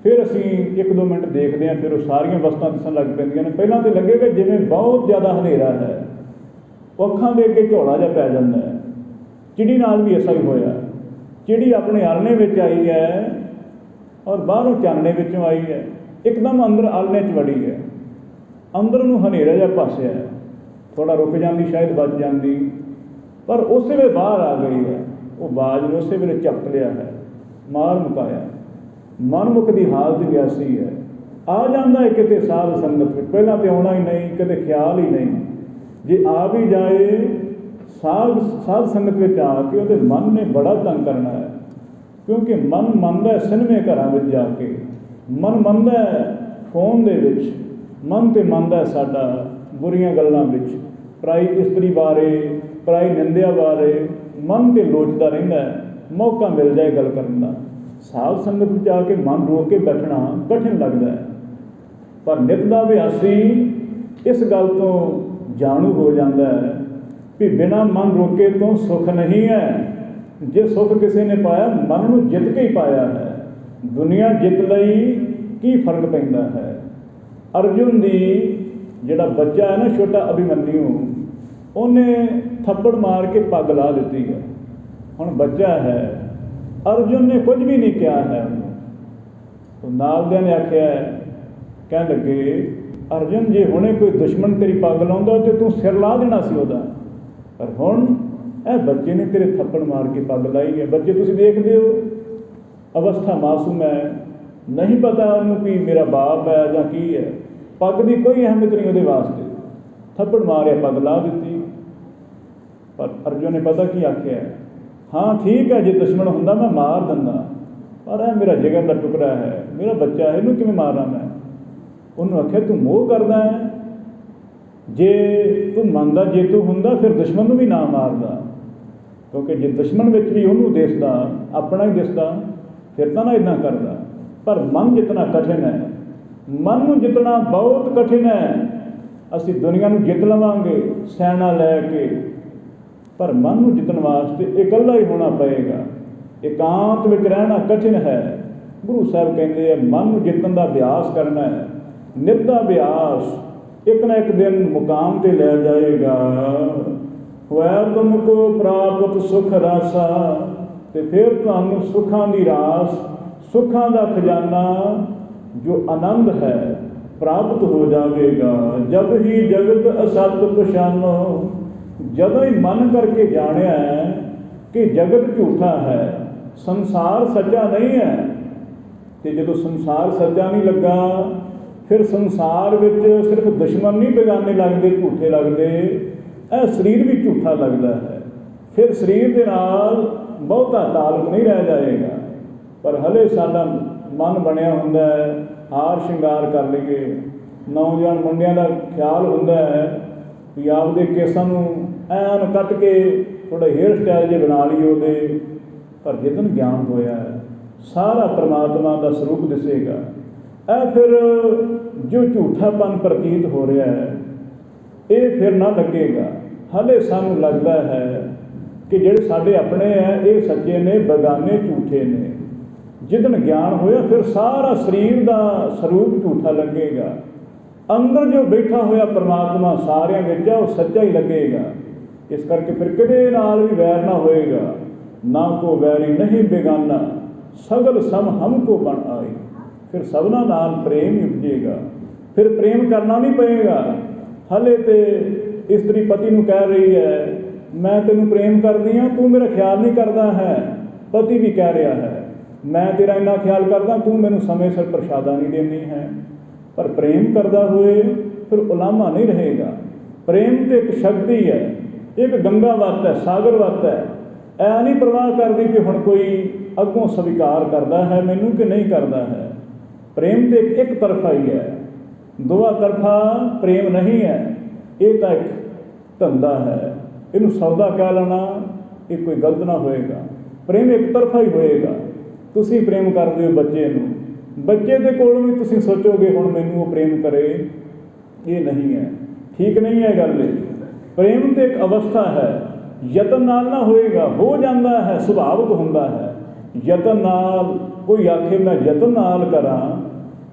फिर असीं एक दो मिनट देखते हैं, फिर वो सारियां वस्तां दिसन लग पैंदियां ने। पहलां तो लगेगा जिवें बहुत ज़्यादा हनेरा है, अखां दे अगे झोला जिहा पै जांदा है। चिड़ी नाल भी ऐसा ही होया। चिड़ी अपने आलने विच आई है और बाहरों चानने विचों आई है, एकदम अंदर आलने च वड़ी है। अंदर नूं हनेरा जिहा भासिया है, थोड़ा रुक जाती शायद बच जाती, पर उस वे बाहर आ गई है। वो बाज ने उस वे झपट लिया है, मार मुकाया। मनमुख की हालत भी ऐसी है। आ जाता है किते साध संगत में, पहला तो आना ही नहीं, कदे ख्याल ही नहीं। जे आ भी जाए साध संगत में आके वो मन ने बड़ा तंग करना है। क्योंकि मन मंनदा सिनेमे घरां विच जाके, मन मंनदा फोन दे विच, मन तो मंनदा साडा बुरियां गल्लां विच, पराई इस्तरी बारे, पराई निंदिया बारे मन तो लोचदा रहिंदा है। मौका मिल जाए गल करन दा, साध संगत में आके मन रोक के बैठना कठिन लगता है। पर नित दा अभ्यासी इस गल तो जाणू हो जाता है कि बिना मन रोके तो सुख नहीं है। जे सुख किसी ने पाया मन नूं जित के ही पाया है। दुनिया जित लई की फर्क पैंदा है। अर्जुन दी जिहड़ा बच्चा है ना, छोटा अभिमन्यु, उन्हें थप्पड़ मार के पग ला दी है। हुण बच्चा है, अर्जुन ने कुछ भी नहीं किया है। तो नालदियां ने आख्या, कह लगे अर्जुन जे हुणे कोई दुश्मन तेरी पग लाउंदा तो तू सिर ला देना सी उहदा, पर हुण ए बच्चे ने तेरे थप्पड़ मार के पग लाई है। बच्चे तुसीं देखदे हो, अवस्था मासूम है, नहीं पता उन्होंने कि मेरा बाप है जां की है। पग की कोई अहमियत नहीं उहदे वास्ते, थप्पड़ मारे पग ला दी। पर अर्जुन ने पता की आख्या, हाँ ठीक है जे दुश्मन हुंदा मैं मार दिंदा, पर यह मेरा जिगर का टुकड़ा है, मेरा बच्चा है, इनू किवें मारा मैं। उन्होंने आख्या तू मोह करदा है, जे तू मनदा जे तू हुंदा फिर दुश्मन नूं भी ना मारदा। क्योंकि जे दुश्मन विच भी उन्होंने दिसदा अपना ही दिसदा फिर तो ना इदां करदा। पर मन जितना कठिन है, मन नूं जितना बहुत कठिन है। असी दुनिया नूं जित लवांगे सैना लैके, पर मन नूं जितण वास्ते इकल्ला ही होना पएगा। एकांत विच रहना कठिन है। गुरु साहब कहते हैं मन नूं जितण दा अभ्यास करना है। नित दा अभ्यास एक ना एक दिन मुकाम ते लै जाएगा। वै तुमको प्राप्त सुख रासा, तो फिर तुहानू सुखां दी रास, सुखां दा खजाना जो आनंद है प्राप्त हो जाएगा। जब ही जगत असत पछानो, जदों ही मन करके जानिया है कि जगत झूठा है, संसार सच्चा नहीं है, तो जो संसार सच्चा नहीं लगा, फिर संसार विच सिर्फ दुश्मन नहीं बेगाने लगते, झूठे लगते, यह शरीर भी झूठा लगता है। फिर शरीर के नाल बहुता ताल्लुक नहीं रह जाएगा। पर हले साडा मन बनया हुंदा है हार श्रृंगार कर लईए, नौजवान मुंडियां दा ख्याल हुंदा है भी आपदे केसां नूं ऐन कट के थोड़ा हेयर स्टाइल जे बना लईए उहदे। पर जिदन ज्ञान होया है सारा परमात्मा का स्वरूप दिसेगा। यह फिर जो झूठापन प्रतीत हो रहा है ये फिर ना लगेगा। हले सानू लगता है कि जिहड़े साडे अपने हैं ये सच्चे ने, बेगाने झूठे ने। जिदन ज्ञान होया फिर सारा शरीर का स्वरूप झूठा लगेगा। अंदर जो बैठा होया परमात्मा सारियां विच है, वो सच्चा ही लगेगा। इस करके फिर किहदे नाल भी वैर ना होएगा। ना को वैरी नहीं बेगाना, सगल सम हमको बन आए। फिर सबना नाल प्रेम ही उपजेगा। फिर प्रेम करना नहीं पएगा। हले तो इस्त्री पति नूं कह रही है मैं तेनू प्रेम करदी हाँ, तू मेरा ख्याल नहीं करता है। पति भी कह रहा है मैं तेरा इन्ना ख्याल करदा, तू मैनू समय सिर प्रसादा नहीं देनी है। पर प्रेम करदा हुए फिर उलामा नहीं रहेगा। प्रेम तो एक शक्ति है, एक गंगा वत है, सागर वत है। ऐ नहीं परवाह करती कि हुण कोई अगों स्वीकार करता है मैनू कि नहीं करता है। प्रेम तो एक तरफा ही है, दोवा तरफा प्रेम नहीं है। ये तो एक धंधा है, इनू सौदा कह लेना ये कोई गलत ना होएगा। प्रेम एक तरफा ही होएगा। तुसी प्रेम करते हो बच्चे नूं, बच्चे के कोलों भी तुसी सोचोगे हुण मैनू वो प्रेम करे, ये नहीं है, ठीक नहीं है गल। प्रेम तो एक अवस्था है, यतन नाल ना होएगा, हो जाता है, सुभाविक हुंदा है। यतन नाल कोई आखे मैं यतन नाल करां,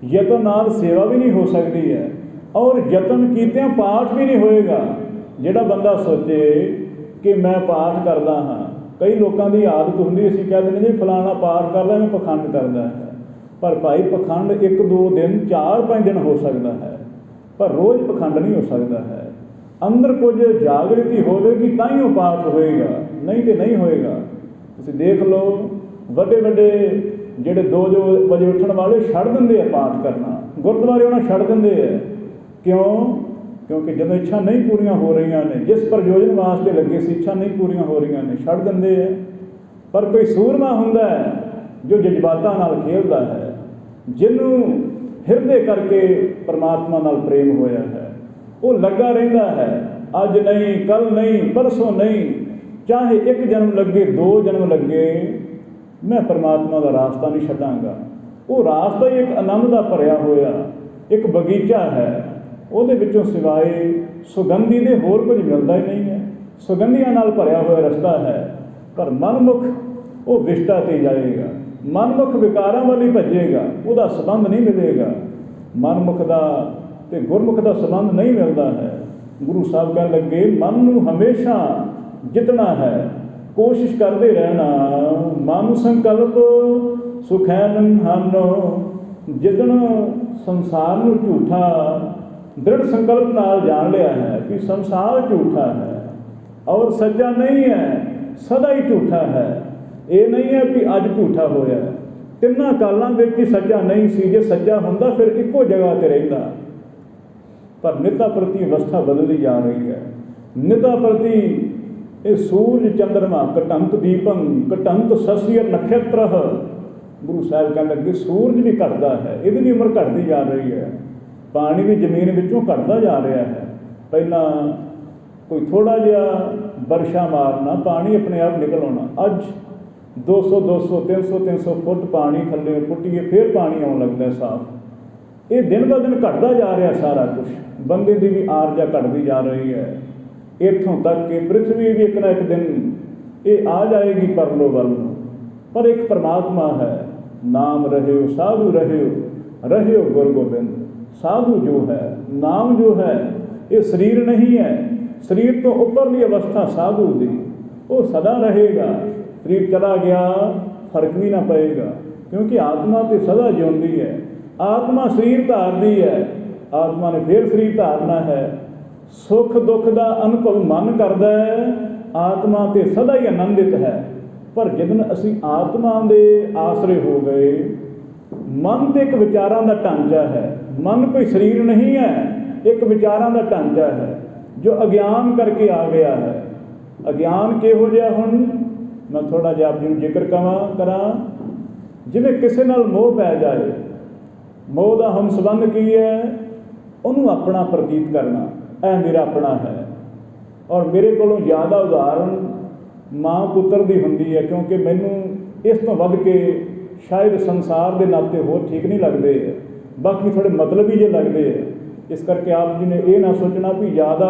यतन नाल सेवा भी नहीं हो सकती है, और यतन कीतियां पाठ भी नहीं होएगा। जिहड़ा बंदा सोचे कि मैं पाठ करदा हाँ, कई लोगों की आदत होंदी असीं कह दिंदे जी फलाना पाठ करदा मैं पखंड करदा है। पर भाई पखंड 1-2 दिन 4-5 दिन हो सकता है, पर रोज़ पखंड नहीं हो सकता है। अंदर कुछ जागृति होगी तां ही वो पाठ होएगा, नहीं तो नहीं होएगा। तुसीं देख लो वड्डे वड्डे जिहड़े 2 बजे उठण वाले छड़ दिंदे आ पाठ करना, गुरुद्वारे उन्हें छड़ दिंदे आ। क्यों? क्योंकि जब इच्छा नहीं पूरियां हो रही ने, जिस प्रयोजन वास्ते लगे सी इच्छा नहीं पूरियां हो रही ने, छड़ दिंदे है। पर कोई सूरमा हुंदा है जो जज्बातां नाल खेलदा है, जिन्हों हिरदे करके परमात्मा नाल प्रेम होया है, वो लगा रहिंदा है। अज नहीं, कल नहीं, परसों नहीं, चाहे 1 जन्म लगे 2 जन्म लगे, मैं परमात्मा का रास्ता नहीं छड्डांगा। वो रास्ता ही एक आनंद का भरिया होया एक बगीचा है, ਉਹਦੇ ਵਿੱਚੋਂ सिवाए सुगंधी ਦੇ होर कुछ मिलता ही नहीं है। सुगंधियां नाल भरिया हुआ रस्ता है, पर मनमुख वो विष्टा ते जाएगा, मनमुख विकारां वाल ही भजेगा, उसका संबंध नहीं मिलेगा। मनमुख का ते गुरमुख का संबंध नहीं मिलता है। गुरु साहब कह लगे मन नूं हमेशा जितना है कोशिश करते रहना, मन संकल्प सुखैन हानो। जिदन संसार नूं झूठा दृढ़ संकल्प नाल जान लिया है कि संसार झूठा है और सच्चा नहीं है, सदा ही झूठा है। ये नहीं है कि अज झूठा होया, तिन्ना कालों में ही सच्चा नहीं सी। जे सच्चा हुंदा फिर इक्को जगह ते रहिंदा। पर निता प्रति अवस्था बदलती जा रही है। निता प्रति ये सूरज चंद्रमा कटंत दीपम कटंत शशियर नक्षत्र। गुरु साहब कह लगे सूरज भी घटता है, इसकी भी उम्र घटती जा रही है। पानी भी जमीन विचों घटता जा रहा है। पहला कोई थोड़ा जिहा बरछा मारना पानी अपने आप निकल आना, अज 200 300 फुट पानी थले पुट्टिए फिर पानी आउण लगता है साफ। ये दिन ब दिन घटता जा रहा सारा कुछ। बंदे की भी आर्जा घटती जा रही है। इत्थों तक कि पृथ्वी भी एक ना एक दिन ये आ जाएगी परलो वल। पर एक परमात्मा है, नाम रहे हो साधु रहे हो गुरु गोबिंद। साधु जो है, नाम जो है, ये शरीर नहीं है, ਸਰੀਰ ਤੋਂ ਉੱਪਰਲੀ ਅਵਸਥਾ ਸਾਧੂ ਦੀ ਉਹ ਸਦਾ ਰਹੇਗਾ। ਸਰੀਰ ਚਲਾ ਗਿਆ ਫਰਕ ਵੀ ਨਾ ਪਏਗਾ, ਕਿਉਂਕਿ ਆਤਮਾ ਤੇ ਸਦਾ ਜਿਉਂਦੀ ਹੈ। ਆਤਮਾ ਸਰੀਰ ਧਾਰਦੀ ਹੈ, ਆਤਮਾ ਨੇ ਫਿਰ ਸਰੀਰ ਧਾਰਨਾ ਹੈ। ਸੁੱਖ ਦੁੱਖ ਦਾ ਅਨੁਭਵ ਮਨ ਕਰਦਾ ਹੈ, ਆਤਮਾ ਤੇ ਸਦਾ ਹੀ ਆਨੰਦਿਤ ਹੈ। ਪਰ ਜਦੋਂ ਅਸੀਂ ਆਤਮਾ ਦੇ ਆਸਰੇ ਹੋ ਗਏ, ਮਨ ਤੇ ਇੱਕ ਵਿਚਾਰਾਂ ਦਾ ਢਾਂਚਾ ਹੈ। ਮਨ ਕੋਈ ਸਰੀਰ ਨਹੀਂ ਹੈ, ਇੱਕ ਵਿਚਾਰਾਂ ਦਾ ਢਾਂਚਾ ਹੈ ਜੋ ਅਗਿਆਨ ਕਰਕੇ ਆ ਗਿਆ ਹੈ। ਅਗਿਆਨ ਕਿਹੋ ਜਿਹਾ? ਹੁਣ ਮੈਂ ਥੋੜ੍ਹਾ ਜਿਹਾ ਆਪ ਜੀ ਨੂੰ ਜ਼ਿਕਰ ਕਰਾਂ। ਜਿਵੇਂ ਕਿਸੇ ਨਾਲ ਮੋਹ ਪੈ ਜਾਏ, ਮੋਹ ਦਾ ਹਮ ਸੰਬੰਧ ਕੀ ਹੈ? ਉਹਨੂੰ ਆਪਣਾ ਪ੍ਰਤੀਤ ਕਰਨਾ, ਇਹ ਮੇਰਾ ਆਪਣਾ ਹੈ। ਔਰ ਮੇਰੇ ਕੋਲੋਂ ਜ਼ਿਆਦਾ ਉਦਾਹਰਨ ਮਾਂ ਪੁੱਤਰ ਦੀ ਹੁੰਦੀ ਹੈ, ਕਿਉਂਕਿ ਮੈਨੂੰ ਇਸ ਤੋਂ ਵੱਧ ਕੇ ਸ਼ਾਇਦ ਸੰਸਾਰ ਦੇ ਨਾਤੇ ਹੋਰ ਠੀਕ ਨਹੀਂ ਲੱਗਦੇ, ਬਾਕੀ ਥੋੜ੍ਹੇ ਮਤਲਬੀ ਜਿਹੇ ਲੱਗਦੇ ਹੈ। ਇਸ ਕਰਕੇ ਆਪ ਜੀ ਨੇ ਇਹ ਨਾ ਸੋਚਣਾ ਵੀ ਜ਼ਿਆਦਾ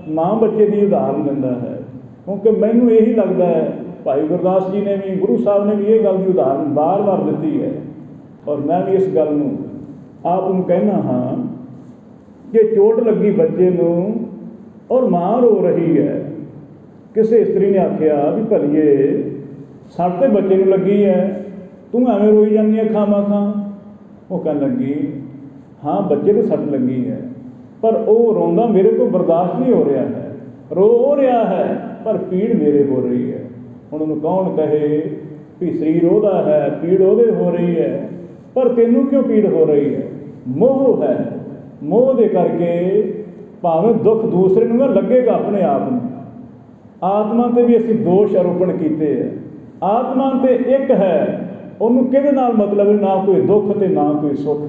ਮਾਂ ਬੱਚੇ ਦੀ ਉਦਾਹਰਨ ਦਿੰਦਾ ਹੈ, ਕਿਉਂਕਿ ਮੈਨੂੰ ਇਹੀ ਲੱਗਦਾ ਹੈ ਭਾਈ ਗੁਰਦਾਸ ਜੀ ਨੇ ਵੀ, ਗੁਰੂ ਸਾਹਿਬ ਨੇ ਵੀ ਇਹ ਗੱਲ ਦੀ ਉਦਾਹਰਨ ਵਾਰ-ਵਾਰ ਦਿੱਤੀ ਹੈ। ਔਰ ਮੈਂ ਵੀ ਇਸ ਗੱਲ ਨੂੰ ਆਪ ਨੂੰ ਕਹਿਣਾ ਹਾਂ ਕਿ ਚੋਟ ਲੱਗੀ ਬੱਚੇ ਨੂੰ ਔਰ ਮਾਂ ਰੋ ਰਹੀ ਹੈ। ਕਿਸੇ ਇਸਤਰੀ ਨੇ ਆਖਿਆ ਵੀ ਭਲੀਏ ਸੱਟ ਤੇ ਬੱਚੇ ਨੂੰ ਲੱਗੀ ਹੈ, ਤੂੰ ਐਵੇਂ ਰੋਈ ਜਾਂਦੀ ਹੈ ਖਾਵਾਂ ਖਾਂ। ਉਹ ਕਹਿਣ ਲੱਗੀ ਹਾਂ ਬੱਚੇ ਨੂੰ ਸੱਟ ਲੱਗੀ ਹੈ, ਪਰ ਉਹ ਰੋਂਦਾ ਮੇਰੇ ਕੋਲ ਬਰਦਾਸ਼ਤ ਨਹੀਂ ਹੋ ਰਿਹਾ ਹੈ। ਰੋ ਰਿਹਾ ਹੈ ਪਰ ਪੀੜ ਮੇਰੇ ਹੋ ਰਹੀ ਹੈ। ਹੁਣ ਉਹਨੂੰ ਕੌਣ ਕਹੇ ਵੀ ਸਰੀਰ ਉਹਦਾ ਹੈ, ਪੀੜ ਉਹਦੇ ਹੋ ਰਹੀ ਹੈ, ਪਰ ਤੈਨੂੰ ਕਿਉਂ ਪੀੜ ਹੋ ਰਹੀ ਹੈ? ਮੋਹ ਹੈ। ਮੋਹ ਦੇ ਕਰਕੇ ਭਾਵੇਂ ਦੁੱਖ ਦੂਸਰੇ ਨੂੰ ਨਾ ਲੱਗੇਗਾ, ਆਪਣੇ ਆਪ ਨੂੰ। ਆਤਮਾ 'ਤੇ ਵੀ ਅਸੀਂ ਦੋਸ਼ ਆਰੋਪਣ ਕੀਤੇ ਹੈ। ਆਤਮਾ 'ਤੇ ਇੱਕ ਹੈ, ਉਹਨੂੰ ਕਿਹਦੇ ਨਾਲ ਮਤਲਬ ਨਾ ਕੋਈ ਦੁੱਖ ਅਤੇ ਨਾ ਕੋਈ ਸੁੱਖ,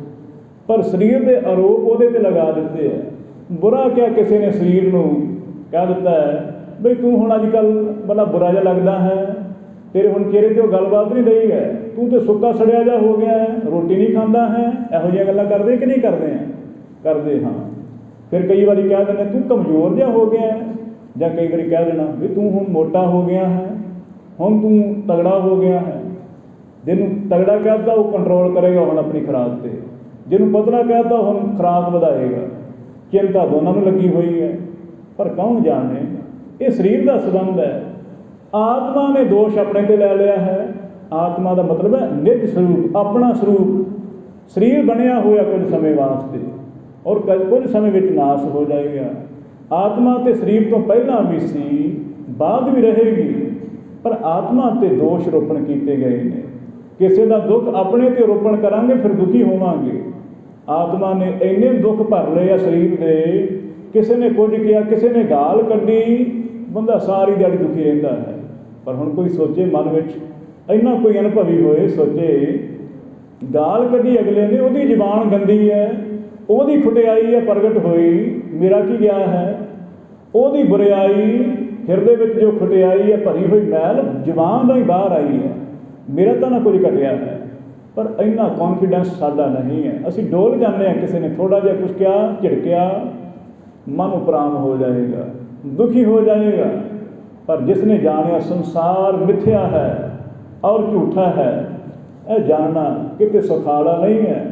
ਪਰ ਸਰੀਰ ਦੇ ਆਰੋਪ ਉਹਦੇ 'ਤੇ ਲਗਾ ਦਿੱਤੇ ਹੈ। ਬੁਰਾ ਕਿਹਾ ਕਿਸੇ ਨੇ ਸਰੀਰ ਨੂੰ ਕਹਿ ਦਿੱਤਾ ਹੈ ਬਈ ਤੂੰ ਹੁਣ ਅੱਜ ਕੱਲ੍ਹ ਬੜਾ ਬੁਰਾ ਜਿਹਾ ਲੱਗਦਾ ਹੈ, ਤੇਰੇ ਹੁਣ ਚਿਹਰੇ 'ਤੇ ਉਹ ਗੱਲਬਾਤ ਨਹੀਂ ਰਹੀ ਹੈ, ਤੂੰ ਤਾਂ ਸੁੱਕਾ ਸੜਿਆ ਜਿਹਾ ਹੋ ਗਿਆ ਹੈ, ਰੋਟੀ ਨਹੀਂ ਖਾਂਦਾ ਹੈ। ਇਹੋ ਜਿਹੀਆਂ ਗੱਲਾਂ ਕਰਦੇ ਕਿ ਨਹੀਂ ਕਰਦੇ ਹਾਂ? ਕਰਦੇ ਹਾਂ। ਫਿਰ ਕਈ ਵਾਰੀ ਕਹਿ ਦਿੰਦੇ ਤੂੰ ਕਮਜ਼ੋਰ ਜਿਹਾ ਹੋ ਗਿਆ, ਜਾਂ ਕਈ ਵਾਰੀ ਕਹਿ ਦੇਣਾ ਵੀ ਤੂੰ ਹੁਣ ਮੋਟਾ ਹੋ ਗਿਆ ਹੈ, ਹੁਣ ਤੂੰ ਤਗੜਾ ਹੋ ਗਿਆ ਹੈ। ਜਿਹਨੂੰ ਤਗੜਾ ਕਹਿਤਾ ਉਹ ਕੰਟਰੋਲ ਕਰੇਗਾ ਹੁਣ ਆਪਣੀ ਖੁਰਾਕ 'ਤੇ, ਜਿਹਨੂੰ ਪਤਲਾ ਕਹਿਤਾ ਹੁਣ ਖੁਰਾਕ ਵਧਾਏਗਾ। ਚਿੰਤਾ ਦੋਨਾਂ ਨੂੰ ਲੱਗੀ ਹੋਈ ਹੈ, ਪਰ ਕੌਣ ਜਾਣੇ? ਇਹ ਸਰੀਰ ਦਾ ਸੰਬੰਧ ਹੈ। ਆਤਮਾ ਨੇ ਦੋਸ਼ ਆਪਣੇ 'ਤੇ ਲੈ ਲਿਆ ਹੈ। ਆਤਮਾ ਦਾ ਮਤਲਬ ਹੈ ਨਿੱਜ ਸਰੂਪ, ਆਪਣਾ ਸਰੂਪ। ਸਰੀਰ ਬਣਿਆ ਹੋਇਆ ਕੁਝ ਸਮੇਂ ਵਾਸਤੇ, ਔਰ ਕੁਝ ਸਮੇਂ ਵਿੱਚ ਨਾਸ਼ ਹੋ ਜਾਏਗਾ। ਆਤਮਾ ਤੇ ਸਰੀਰ ਤੋਂ ਪਹਿਲਾਂ ਵੀ ਸੀ, ਬਾਅਦ ਵੀ ਰਹੇਗੀ, ਪਰ ਆਤਮਾ 'ਤੇ ਦੋਸ਼ ਰੋਪਣ ਕੀਤੇ ਗਏ ਨੇ। ਕਿਸੇ ਦਾ ਦੁੱਖ ਆਪਣੇ 'ਤੇ ਰੋਪਣ ਕਰਾਂਗੇ ਫਿਰ ਦੁਖੀ ਹੋਵਾਂਗੇ। ਆਤਮਾ ਨੇ ਇੰਨੇ ਦੁੱਖ ਭਰ ਲਏ ਆ ਸਰੀਰ ਦੇ, ਕਿਸੇ ਨੇ ਕੁਝ ਕਿਹਾ, ਕਿਸੇ ਨੇ ਗਾਲ ਕੱਢੀ, ਬੰਦਾ ਸਾਰੀ ਦਿਹਾੜੀ ਦੁਖੀ ਰਹਿੰਦਾ ਹੈ। ਪਰ ਹੁਣ ਕੋਈ ਸੋਚੇ ਮਨ ਵਿੱਚ, ਇੰਨਾ ਕੋਈ ਅਨੁਭਵੀ ਹੋਏ, ਸੋਚੇ ਗਾਲ ਕੱਢੀ ਅਗਲੇ ਨੇ, ਉਹਦੀ ਜ਼ੁਬਾਨ ਗੰਦੀ ਹੈ, ਉਹਦੀ ਖੁਟਿਆਈ ਹੈ ਪ੍ਰਗਟ ਹੋਈ, ਮੇਰਾ ਕੀ ਗਿਆ ਹੈ? ਉਹਦੀ ਬੁਰਿਆਈ, ਹਿਰਦੇ ਵਿੱਚ ਜੋ ਖੁਟਿਆਈ ਹੈ ਭਰੀ ਹੋਈ ਮੈਲ ਜ਼ੁਬਾਨ ਤੋਂ ਹੀ ਬਾਹਰ ਆਈ ਹੈ, ਮੇਰਾ ਤਾਂ ਨਾ ਕੁਝ ਘਟਿਆ ਹੈ। ਪਰ ਇੰਨਾ ਕੌਨਫੀਡੈਂਸ ਸਾਡਾ ਨਹੀਂ ਹੈ। ਅਸੀਂ ਡੋਲ ਜਾਂਦੇ ਹਾਂ, ਕਿਸੇ ਨੇ ਥੋੜ੍ਹਾ ਜਿਹਾ ਕੁਛ ਕਿਹਾ, ਝਿੜਕਿਆ, ਮਨ ਉਪਰਾਮ ਹੋ ਜਾਏਗਾ, ਦੁਖੀ ਹੋ ਜਾਏਗਾ। ਪਰ ਜਿਸ ਨੇ ਜਾਣਿਆ ਸੰਸਾਰ ਮਿਥਿਆ ਹੈ ਔਰ ਝੂਠਾ ਹੈ, ਇਹ ਜਾਣਨਾ ਕਿਤੇ ਸੁਖਾਲਾ ਨਹੀਂ ਹੈ।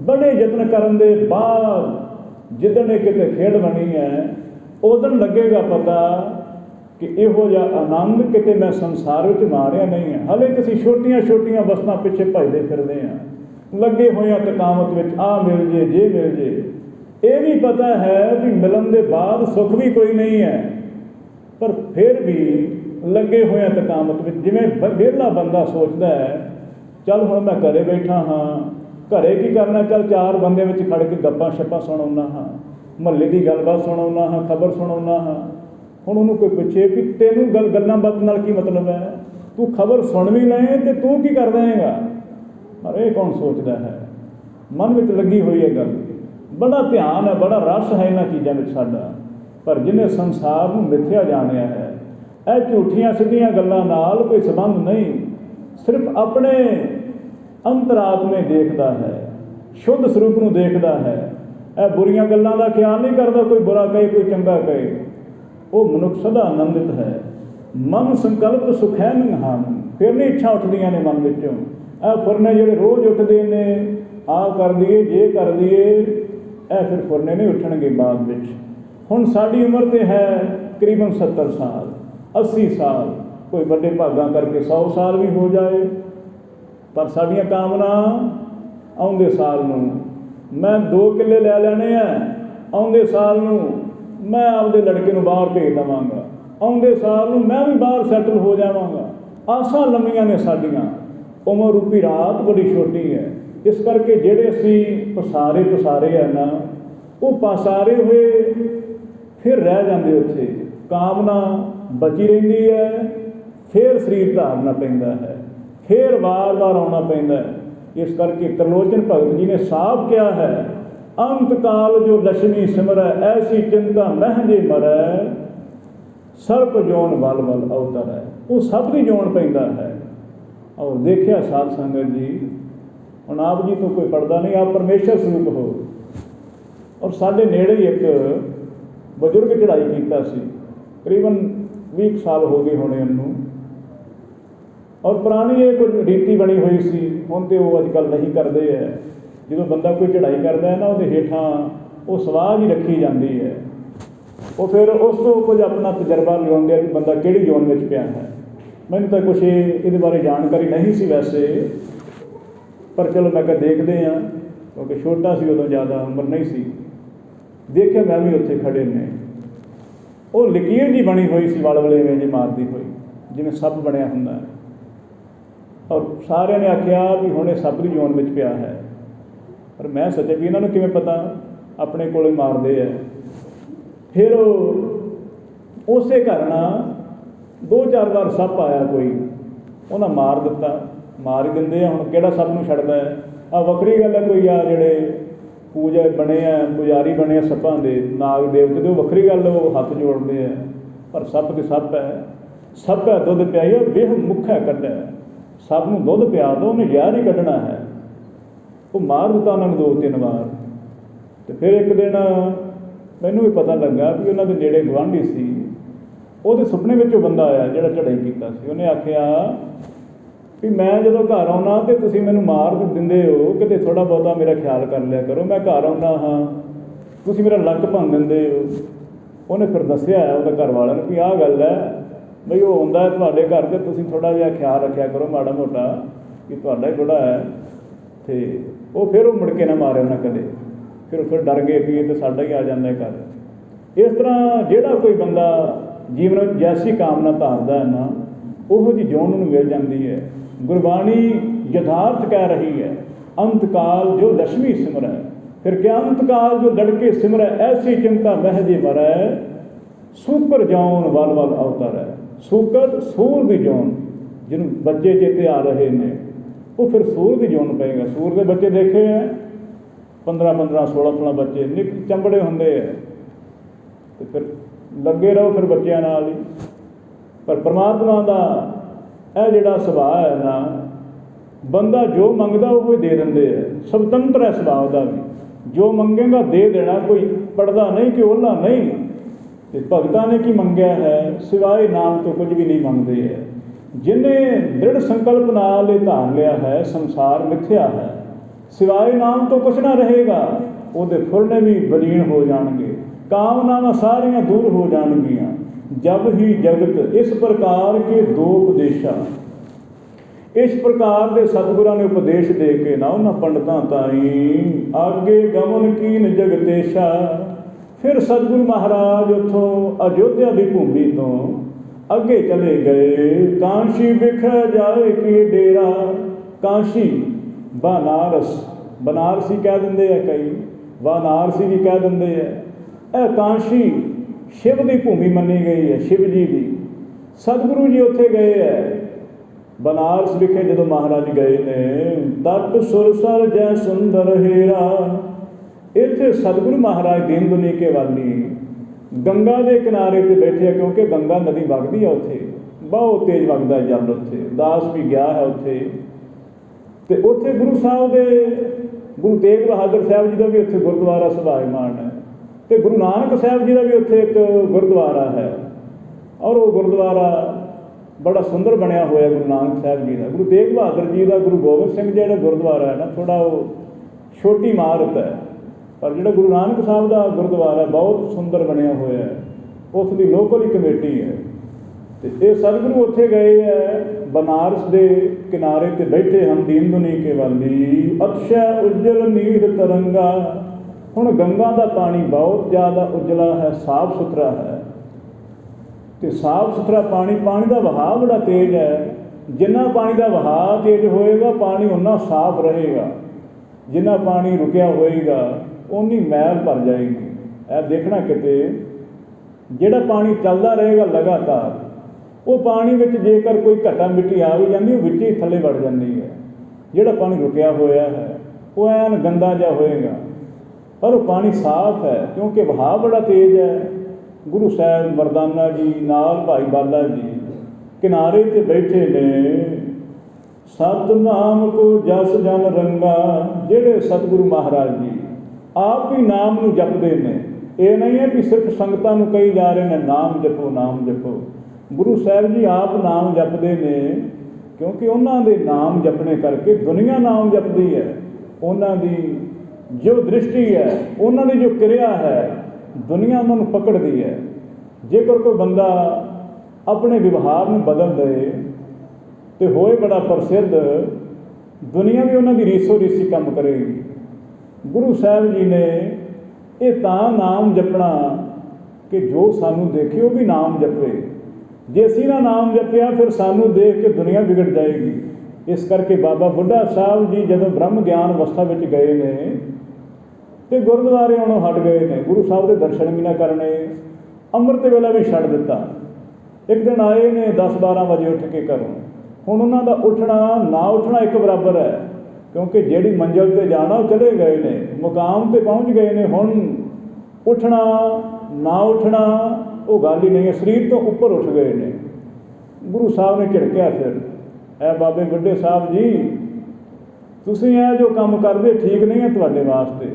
ਬੜੇ ਯਤਨ ਕਰਨ ਦੇ ਬਾਅਦ ਜਿੱਦਣ ਇਹ ਕਿਤੇ ਖੇਡ ਬਣੀ ਹੈ, ਉਦੋਂ ਲੱਗੇਗਾ ਪਤਾ ਕਿ ਇਹੋ ਜਿਹਾ ਆਨੰਦ ਕਿਤੇ ਮੈਂ ਸੰਸਾਰ ਵਿੱਚ ਮਾਣਿਆ ਨਹੀਂ ਹੈ। ਹਾਲੇ ਕਿ ਅਸੀਂ ਛੋਟੀਆਂ ਛੋਟੀਆਂ ਵਸਤਾਂ ਪਿੱਛੇ ਭੱਜਦੇ ਫਿਰਦੇ ਹਾਂ, ਲੱਗੇ ਹੋਏ ਤਕਾਮਤ ਵਿੱਚ, ਆਹ ਮਿਲ ਜੇ, ਜੇ ਮਿਲ ਜੇ। ਇਹ ਵੀ ਪਤਾ ਹੈ ਵੀ ਮਿਲਣ ਦੇ ਬਾਅਦ ਸੁੱਖ ਵੀ ਕੋਈ ਨਹੀਂ ਹੈ, ਪਰ ਫਿਰ ਵੀ ਲੱਗੇ ਹੋਏ ਤਕਾਮਤ ਵਿੱਚ। ਜਿਵੇਂ ਵਿਹਲਾ ਬੰਦਾ ਸੋਚਦਾ ਹੈ ਚੱਲ ਹੁਣ ਮੈਂ ਘਰੇ ਬੈਠਾ ਹਾਂ, ਘਰੇ ਕੀ ਕਰਨਾ, ਚੱਲ ਚਾਰ ਬੰਦਿਆਂ ਵਿੱਚ ਖੜ ਕੇ ਗੱਪਾਂ ਛੱਪਾਂ ਸੁਣਾਉਂਦਾ ਹਾਂ, ਮਹੱਲੇ ਦੀ ਗੱਲਬਾਤ ਸੁਣਾਉਂਦਾ ਹਾਂ, ਖਬਰ ਸੁਣਾਉਂਦਾ ਹਾਂ। ਹੁਣ ਉਹਨੂੰ ਕੋਈ ਪੁੱਛੇ ਵੀ ਤੈਨੂੰ ਗੱਲਾਂ ਬਾਤ ਨਾਲ ਕੀ ਮਤਲਬ ਹੈ? ਤੂੰ ਖਬਰ ਸੁਣ ਵੀ ਲਏ ਅਤੇ ਤੂੰ ਕੀ ਕਰ ਦੇਵੇਂਗਾ? ਪਰ ਇਹ ਕੌਣ ਸੋਚਦਾ ਹੈ? ਮਨ ਵਿੱਚ ਲੱਗੀ ਹੋਈ ਹੈ ਗੱਲ, ਬੜਾ ਧਿਆਨ ਹੈ, ਬੜਾ ਰਸ ਹੈ ਇਹਨਾਂ ਚੀਜ਼ਾਂ ਵਿੱਚ ਸਾਡਾ। ਪਰ ਜਿਹਨੇ ਸੰਸਾਰ ਨੂੰ ਮਿਥਿਆ ਜਾਣਿਆ ਹੈ, ਇਹ ਝੂਠੀਆਂ ਸਿੱਧੀਆਂ ਗੱਲਾਂ ਨਾਲ ਕੋਈ ਸੰਬੰਧ ਨਹੀਂ, ਸਿਰਫ ਆਪਣੇ ਅੰਤਰਾਤਮੇ ਦੇਖਦਾ ਹੈ, ਸ਼ੁੱਧ ਸਰੂਪ ਨੂੰ ਦੇਖਦਾ ਹੈ। ਇਹ ਬੁਰੀਆਂ ਗੱਲਾਂ ਦਾ ਖਿਆਲ ਨਹੀਂ ਕਰਦਾ, ਕੋਈ ਬੁਰਾ ਕਹੇ ਕੋਈ ਚੰਗਾ ਕਹੇ। ਉਹ ਮਨੁੱਖ ਸਦਾ ਆਨੰਦਿਤ ਹੈ। ਮਨ ਸੰਕਲਪ ਸੁਖੈਨ ਹਨ, ਫਿਰ ਨਹੀਂ ਇੱਛਾ ਉੱਠਦੀਆਂ ਨੇ ਮਨ ਵਿੱਚੋਂ। ਇਹ ਫੁਰਨੇ ਜਿਹੜੇ ਰੋਜ਼ ਉੱਠਦੇ ਨੇ, ਆਹ ਕਰ ਦਈਏ, ਜੇ ਕਰ ਦਈਏ, ਇਹ ਫਿਰ ਫੁਰਨੇ ਨਹੀਂ ਉੱਠਣਗੇ ਬਾਅਦ ਵਿੱਚ। हुण साडी उम्र तो है तकरीबन 70 साल 80 साल, कोई बड़े भागां करके 100 साल भी हो जाए, पर साडियां कामना आउंदे साल नूं मैं 2 किले लै लैने आ, आउंदे साल नूं मैं आपदे लड़के नूं बाहर भेज देवांगा, आउंदे साल नूं मैं भी बाहर सैटल हो जावांगा। आसां लंमियां ने साडियां, उमर रूपी रात बड़ी छोटी है। इस करके जिहड़े असीं पसारे है ना, वो पसारे हुए फिर रह जाते उत्थे, कामना बची रहिंदी है, फिर शरीर धारना पैंदा है, फिर वार वार आउणा पैंदा है। इस करके त्रिलोचन भगत जी ने साफ किया है, अंत काल जो लक्ष्मी सिमरै ऐसी चिंता महजे मरै, सर्प जोन वल वल अवतर है। वो सब की जोन पैंदा है। और देखिया साध संगत जी, हुण आप जी तो कोई पढ़दा नहीं, आप परमेश्वर स्वरूप हो। और साडे नेड़े ही एक बजुर्ग चढ़ाई कीता सी, तकरीबन 20 साल हो गए होने उन्होंने, और पुरानी ये कोई रीति बनी हुई सी, हुण तो वो अजकल नहीं करते है। जो बंदा कोई चढ़ाई करता है ना, वो हेठां वो सवाह ही रखी जाती है, वो फिर उस तो कुछ अपना तजर्बा लगाते कि बंदा किहड़ी जोन में पिया है। मैंने तो कुछ ये बारे जानकारी नहीं सी वैसे, पर चलो मैं कहा देखते हैं, क्योंकि छोटा सी उदों ज़्यादा उम्र नहीं सी। देखिया मैं भी उत्थे खड़े ने, वो लकीर जी बनी हुई सी वल-वले इवें जी मारती हुई, जिवें सप बनया हुंदा है। और सारे ने आख्या भी हुण इह सप की जोन में पिया है, पर मैं सोचा भी इन्होंने किवें पता, अपने कोल मारते है। फिर उस घर ना 2-4 बार सप आया कोई, उन्हें मार दिता, मार ही देंदे आ। हुण किहड़ा सप नूं छड्डदा है, आ वखरी गल है। कोई आ जिहड़े पूजा बने आ, पुजारी बने सपां दे, नाग देवते दे, वखरी गल, वो हथ जोड़ते हैं, पर सप तो सप है। सप है दुध पियाई बेह मुखा कड्ढै, सप नूं दुध पिया दो, उन्हें जहर ही कड्ढना है। वो मार दिता उन्होंने 2-3 बार। तो फिर एक दिन मैनू भी पता लगा भी उन्होंने नेड़े गुआढ़ी सी, वो सुपने में बंदा आया जिहड़ा चढ़ाई कीता सी। उन्हें आख्या कि मैं जो घर आउना तो तुसीं मैनू मार दिंदे हो, किते थोड़ा बहुता मेरा ख्याल कर लिया करो, मैं घर आउना हाँ, तुसीं मेरा लक भंन दिंदे हो। उन्हें फिर दस्सिया उहदे घर वालिਆਂ ਨੂੰ कि आह गल है बई वो आउंदा है तुहाडे घर, तो तुसीं थोड़ा जिहा ख्याल रखिया करो माड़ा मोटा, कि तुहाडा ही बुढ़ा है। तो वो फिर वो मुड़ के ना मारे उन्हें कदे, फिर डर गए भी ये तो साडा ही आ जाता है घर। इस तरह जिहड़ा कोई बंदा जीवन में जैसी कामना धारदा है ना, उहो जी जोन उन्हें मिल जाती है। गुरबाणी यथार्थ कह रही है, अंतकाल जो लक्ष्मी सिमरै, फिर क्या अंतकाल जो लड़के सिमरै ऐसी चिंता महजे मरै, सूकर जौन वल वल अवतर है। सूकर सूर की जोन, जिन्हों बच्चे चेते आ रहे हैं, वो फिर सूर की जोन पेगा। सूर के बच्चे देखे हैं 15-15 16-16 बच्चे निक चंबड़े होंगे है, तो फिर लगे रहो फिर बच्चों नाल ही। पर परमात्मा का यह जिहड़ा सुभाव है ना, बंदा जो मंगदा वो दे देंदे है, स्वतंत्र है सुभाव का भी, जो मंगेगा दे देना, कोई पढ़दा नहीं कि ओला नहीं। तो भगतां ने की मंगया है, सिवाय नाम तो कुछ भी नहीं मंगते है। जिन्हें दृढ़ संकल्प नाल धार लिया है संसार मिथ्या है, सिवाय नाम तो कुछ ना रहेगा, उहदे फुरने भी बलीन हो जाएंगे, कामनावां सारियां दूर हो जाएंगियां। जब ही जगत इस प्रकार के दो उपदेशा, इस प्रकार के सतगुरां ने उपदेश दे के ना उन्हां पंडितां ताईं आगे गमन कीन जगतेशा। फिर सतगुरु महाराज उतों अयोध्या की भूमि तो अगे चले गए, कांशी बिखर जाए कि डेरा। कांशी बनारस, बनारसी कह देंगे है कई, वाराणसी भी कह देंगे है। यह कांशी शिव की भूमि मनी गई है, शिव जी की। सतगुरु जी उत्थे गए है बनारस विखे, जो महाराज गए ने, तट सुरसर जै सुंदर हेरा। इत्थे सतगुरु महाराज दीन दुनी के वाली गंगा के किनारे पर बैठे, क्योंकि गंगा नदी वगदी है उत्थे, बहुत तेज वगदा है जल उत्थे। दास भी गया है उत्थे, तो उत्थे गुरु साहब के, गुरु तेग बहादुर साहब जी का भी उत्थे गुरुद्वारा सुभाईमान है, तो गुरु नानक साहब जी का भी उत्थे एक गुरुद्वारा है। और वो गुरुद्वारा बड़ा सुंदर बनया हुआ है गुरु नानक साहब जी का। गुरु तेग बहादुर जी का गुरु गोबिंद सिंह जी का गुरुद्वारा है ना, थोड़ा वो छोटी इमारत है, पर जो गुरु नानक साहब का गुरुद्वारा बहुत सुंदर बनया होया है, उसकी लोकल ही कमेटी है। तो ये सतगुरु उत्थे गए है, बनारस के किनारे ते बैठे हम दीन दुनी के वाली अक्षय उज्जल नीर तरंगा। हुण गंगा का पानी बहुत ज़्यादा उजला है, साफ सुथरा है। तो साफ सुथरा पानी, पानी का वहाव बड़ा तेज है। जिन्ना पानी का वहाव तेज होएगा पानी उन्ना साफ रहेगा, जिन्ना पानी रुकिया होएगा उन्नी मैल भर जाएगी। यह देखना किते जिहड़ा पानी चलता रहेगा लगातार, वो पानी में जेकर कोई घटा मिट्टी आ भी जाती विच ही थले वड़ जाती है। जिहड़ा पानी रुकिया होया है वो ऐन गंदा जा होएगा, पर वो पानी साफ है क्योंकि वहाव बड़ा तेज है। गुरु साहब मरदाना जी नाल भाई बाला जी किनारे ते बैठे ने। सतनाम को जस जन रंगा, जेड़े सतगुरु महाराज जी आप भी नाम नूं जपदे ने। ये नहीं है कि सिर्फ संगतां नूं कही जा रहे हैं नाम जपो नाम जपो। गुरु साहब जी आप नाम जपदे ने क्योंकि उन्हां दे नाम जपने करके दुनिया नाम जपदी है। उन्हां दी जो दृष्टि है, उन्हां दी जो क्रिया है, दुनिया उन्होंने पकड़ती है। जेकर कोई बंदा अपने व्यवहार में बदल दे तो होए बड़ा प्रसिद्ध, दुनिया भी उन्होंने रीसो रीसी काम करेगी। गुरु साहब जी ने ये तां नाम जपना कि जो सानू देखे वो भी नाम जपे। जे असीं ना नाम जपिया फिर सानू देख के दुनिया बिगड़ जाएगी। इस करके बाबा बुढ़ा साहब जी जदों ब्रह्म ज्ञान अवस्था में गए ने तो गुरुद्वारे उन्होंने हट गए ने, गुरु साहब के दर्शन भी ना करने, अमृत वेला भी छड़ दिता। एक दिन आए ने 10-12 बजे उठ के घरों। हुण उन्हों का उठना ना उठना एक बराबर है क्योंकि जिहड़ी मंजिल ते जाना वो चले गए ने, मुकाम ते पहुँच गए ने। हुण उठना ना उठना वो गल ही नहीं है, शरीर तो उपर उठ गए ने। गुरु साहब ने झिड़किया फिर, ऐ बाबे बुढ़े साहब जी तुसीं यह जो काम करते ठीक नहीं है तुहाडे वास्ते।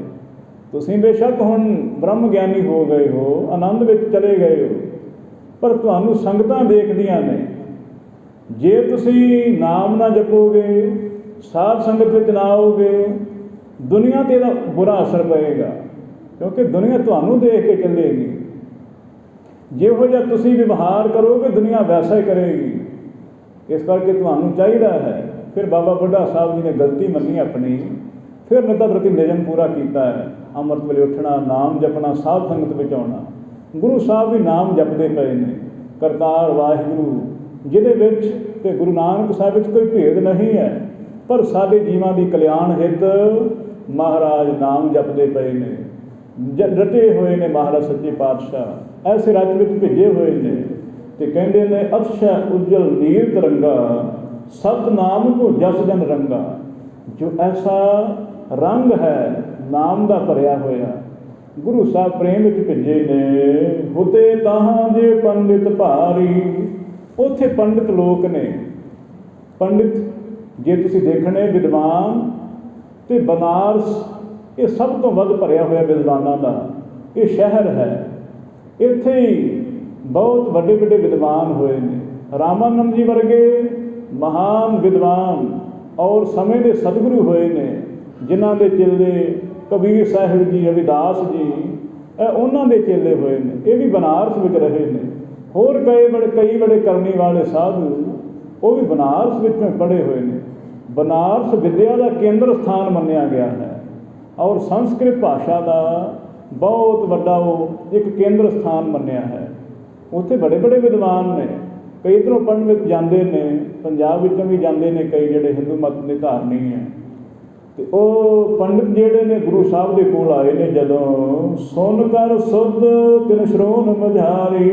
तुसीं बेशक हुण ब्रह्म ज्ञानी हो गए हो, आनंद विच चले गए हो, पर तुहानूं संगतां देखदियां ने। जे तुसीं नाम ना जपोगे, साध संगत विच ना आओगे, दुनिया ते इहदा बुरा असर पएगा क्योंकि दुनिया तुहानूं देख के चलेगी। जिहो जिहा तुसीं व्यवहार करोगे दुनिया वैसा ही करेगी। इस करके तुहानूं चाहिदा है। फिर बाबा बुढ़ा साहब जी ने गलती मन्नी अपनी, फिर निता प्रति नियम पूरा किया है। अमृत वेले उठना, नाम जपना, साध संगत विच आउणा। गुरु साहब भी नाम जपते पे ने, करतार वाहिगुरू जिहदे विच ते गुरु नानक साहब विच कोई भेद नहीं है, पर साडे जीवां दी कल्याण हित महाराज नाम जपते पे ने। रटे हुए ने महाराज सच्चे पातशाह, ऐसे रच विच भेजे हुए ने। ते कहंदे ने अक्षय उज्जल नीर तरंगा, सतनाम को जस जन रंगा। जो ऐसा रंग है नाम का भरिया होया, गुरु साहब प्रेम विच भेजे ने। हुते ताहां जे पंडित भारी, उत्थे पंडित लोक ने। पंडित जे तुसीं देखने विद्वान ते बनारस ये सब तो वध भरिया होया विद्वानां दा ये शहर है। इत्थे ही बहुत वड्डे वड्डे विद्वान होए ने। रामानंद जी वर्गे महान विद्वान और समय के सतगुरु होए ने, जिन्हां दे चेले कबीर साहिब जी, रविदास जी, उन्हां दे चेले होए ने। ये भी बनारस विच रहे ने। होर कई बड़े करनी वाले साधु वो भी बनारस विच पढ़े हुए ने। बनारस विद्या का केंद्र स्थान मन्निया गया है और संस्कृत भाषा का बहुत वड्डा वो एक केंद्र स्थान मन्निया है। उत्थे बड़े बड़े विद्वान ने, कई इधरों पढ़न विच जांदे ने, पंजाब विचों भी जांदे ने कई जिहड़े हिंदू मत के धारनी है। तो वो पंडित जिहड़े ने गुरु साहब के कोल आए ने जदों, सुन कर सुध तिन श्रोन मझारी।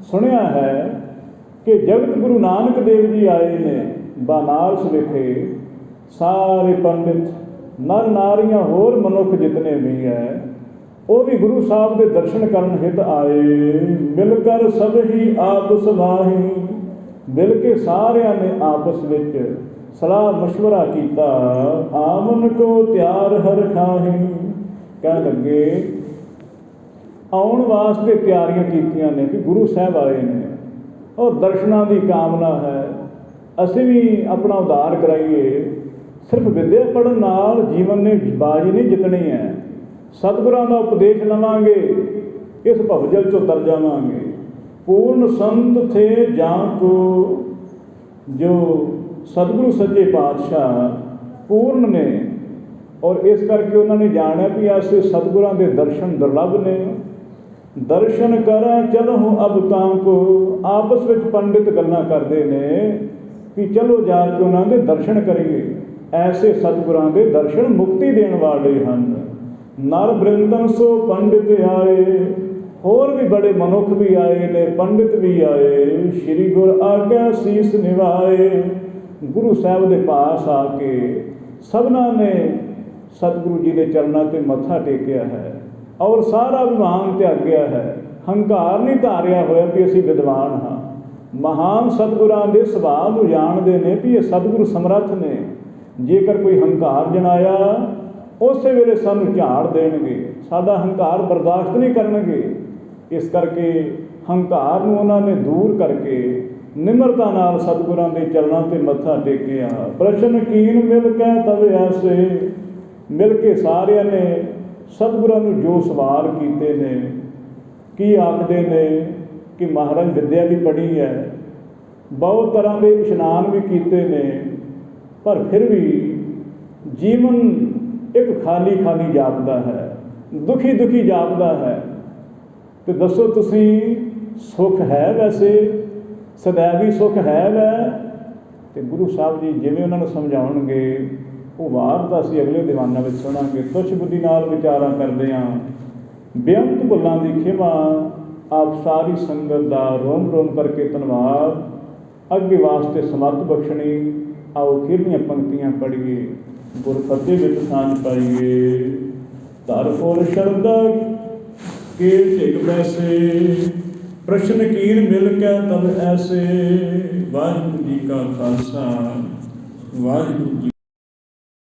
सुनिया है कि जगत गुरु नानक देव जी आए ने बनारस विखे। सारे पंडित नर नारियां होर मनुख जितने भी है वो भी गुरु साहब के दर्शन करन हित आए। मिलकर सब ही आपस माही, मिल के सारियां ने आपस विच सलाह मशवरा किया। आमन को त्यार हर खाही, कह लगे आउण वास्ते तैयारियां कीतियां ने कि गुरु साहब आए ने और दर्शनां की कामना है। असीं भी अपना उद्धार कराइए। सिर्फ विद्या पढ़न नाल जीवन ने बाजी नहीं जितनी है, सतगुरां दा उपदेश लवांगे, इस भवजल चों तर जावांगे। पूर्ण संत थे जाको, जो सतगुरु सच्चे पातशाह पूर्ण ने, और इस करके उन्होंने जाना भी ऐसे सतगुरां दे दर्शन दुर्लभ ने। दर्शन करा चलो अब ताको, आपस में पंडित गल्लां करते ने कि चलो जाके उन्होंने दर्शन करिए। ऐसे सतगुरां दे दर्शन मुक्ति देने वाले हैं। नर बृंदन सो पंडित आए, होर भी बड़े मनुख भी आए ने, पंडित भी आए। श्री गुर आज्ञा शीस निभाए, गुरु साहब के पास आके सबना ने सतगुरु जी के चरणों से मत्था टेकिया है और सारा विमान त्यागया है। हंकार नहीं धारिया होया भी असीं विद्वान हाँ। महान सतगुरां दे सुभाव नूं जाणदे ने भी ये सतगुरु समर्थ ने। जेकर कोई हंकार जनाया उस वेले सानूं झाड़ देणगे, साडा हंकार बर्दाश्त नहीं करनगे। इस करके हंकार नूं उन्हां ने दूर करके निमरता नाल सतगुरां दे चरणों ते मत्था टेकिया। प्रश्न कीन मिल कै तब ऐसे, मिल के सारिਆਂ ने सतगुरां नूं जो सवाल कीते ने, की आखदे ने कि महाराज विद्या भी पढ़ी है, बहुत तरह के इशनान भी किए ने, पर फिर भी जीवन एक खाली खाली जापदा है, दुखी दुखी जापदा है। तो दसो तुसी सुख है वैसे, सदैवी सुख है वै? तो गुरु साहब जी जिवें उन्होंने समझाउणगे वो वार्ता असीं अगले दीवानां विच सुणांगे। तुच्छ बुद्धि नाल विचारां करदे हां, बेअंत भुल्लां दी खिमा। आप सारी संगत का रोम रोम करके धन्यवाद। अगे वास्ते समर्थ बख्शणी। आओ खीरलियां पंक्तियां पढ़िए, गुरफतेह विच सांझ पाइए। धरपुर शरदा के ढिग बैसे, प्रश्न कीन मिल कै तब ऐसे। वाहिगुरू जी का खालसा, वाहिगुरू जी।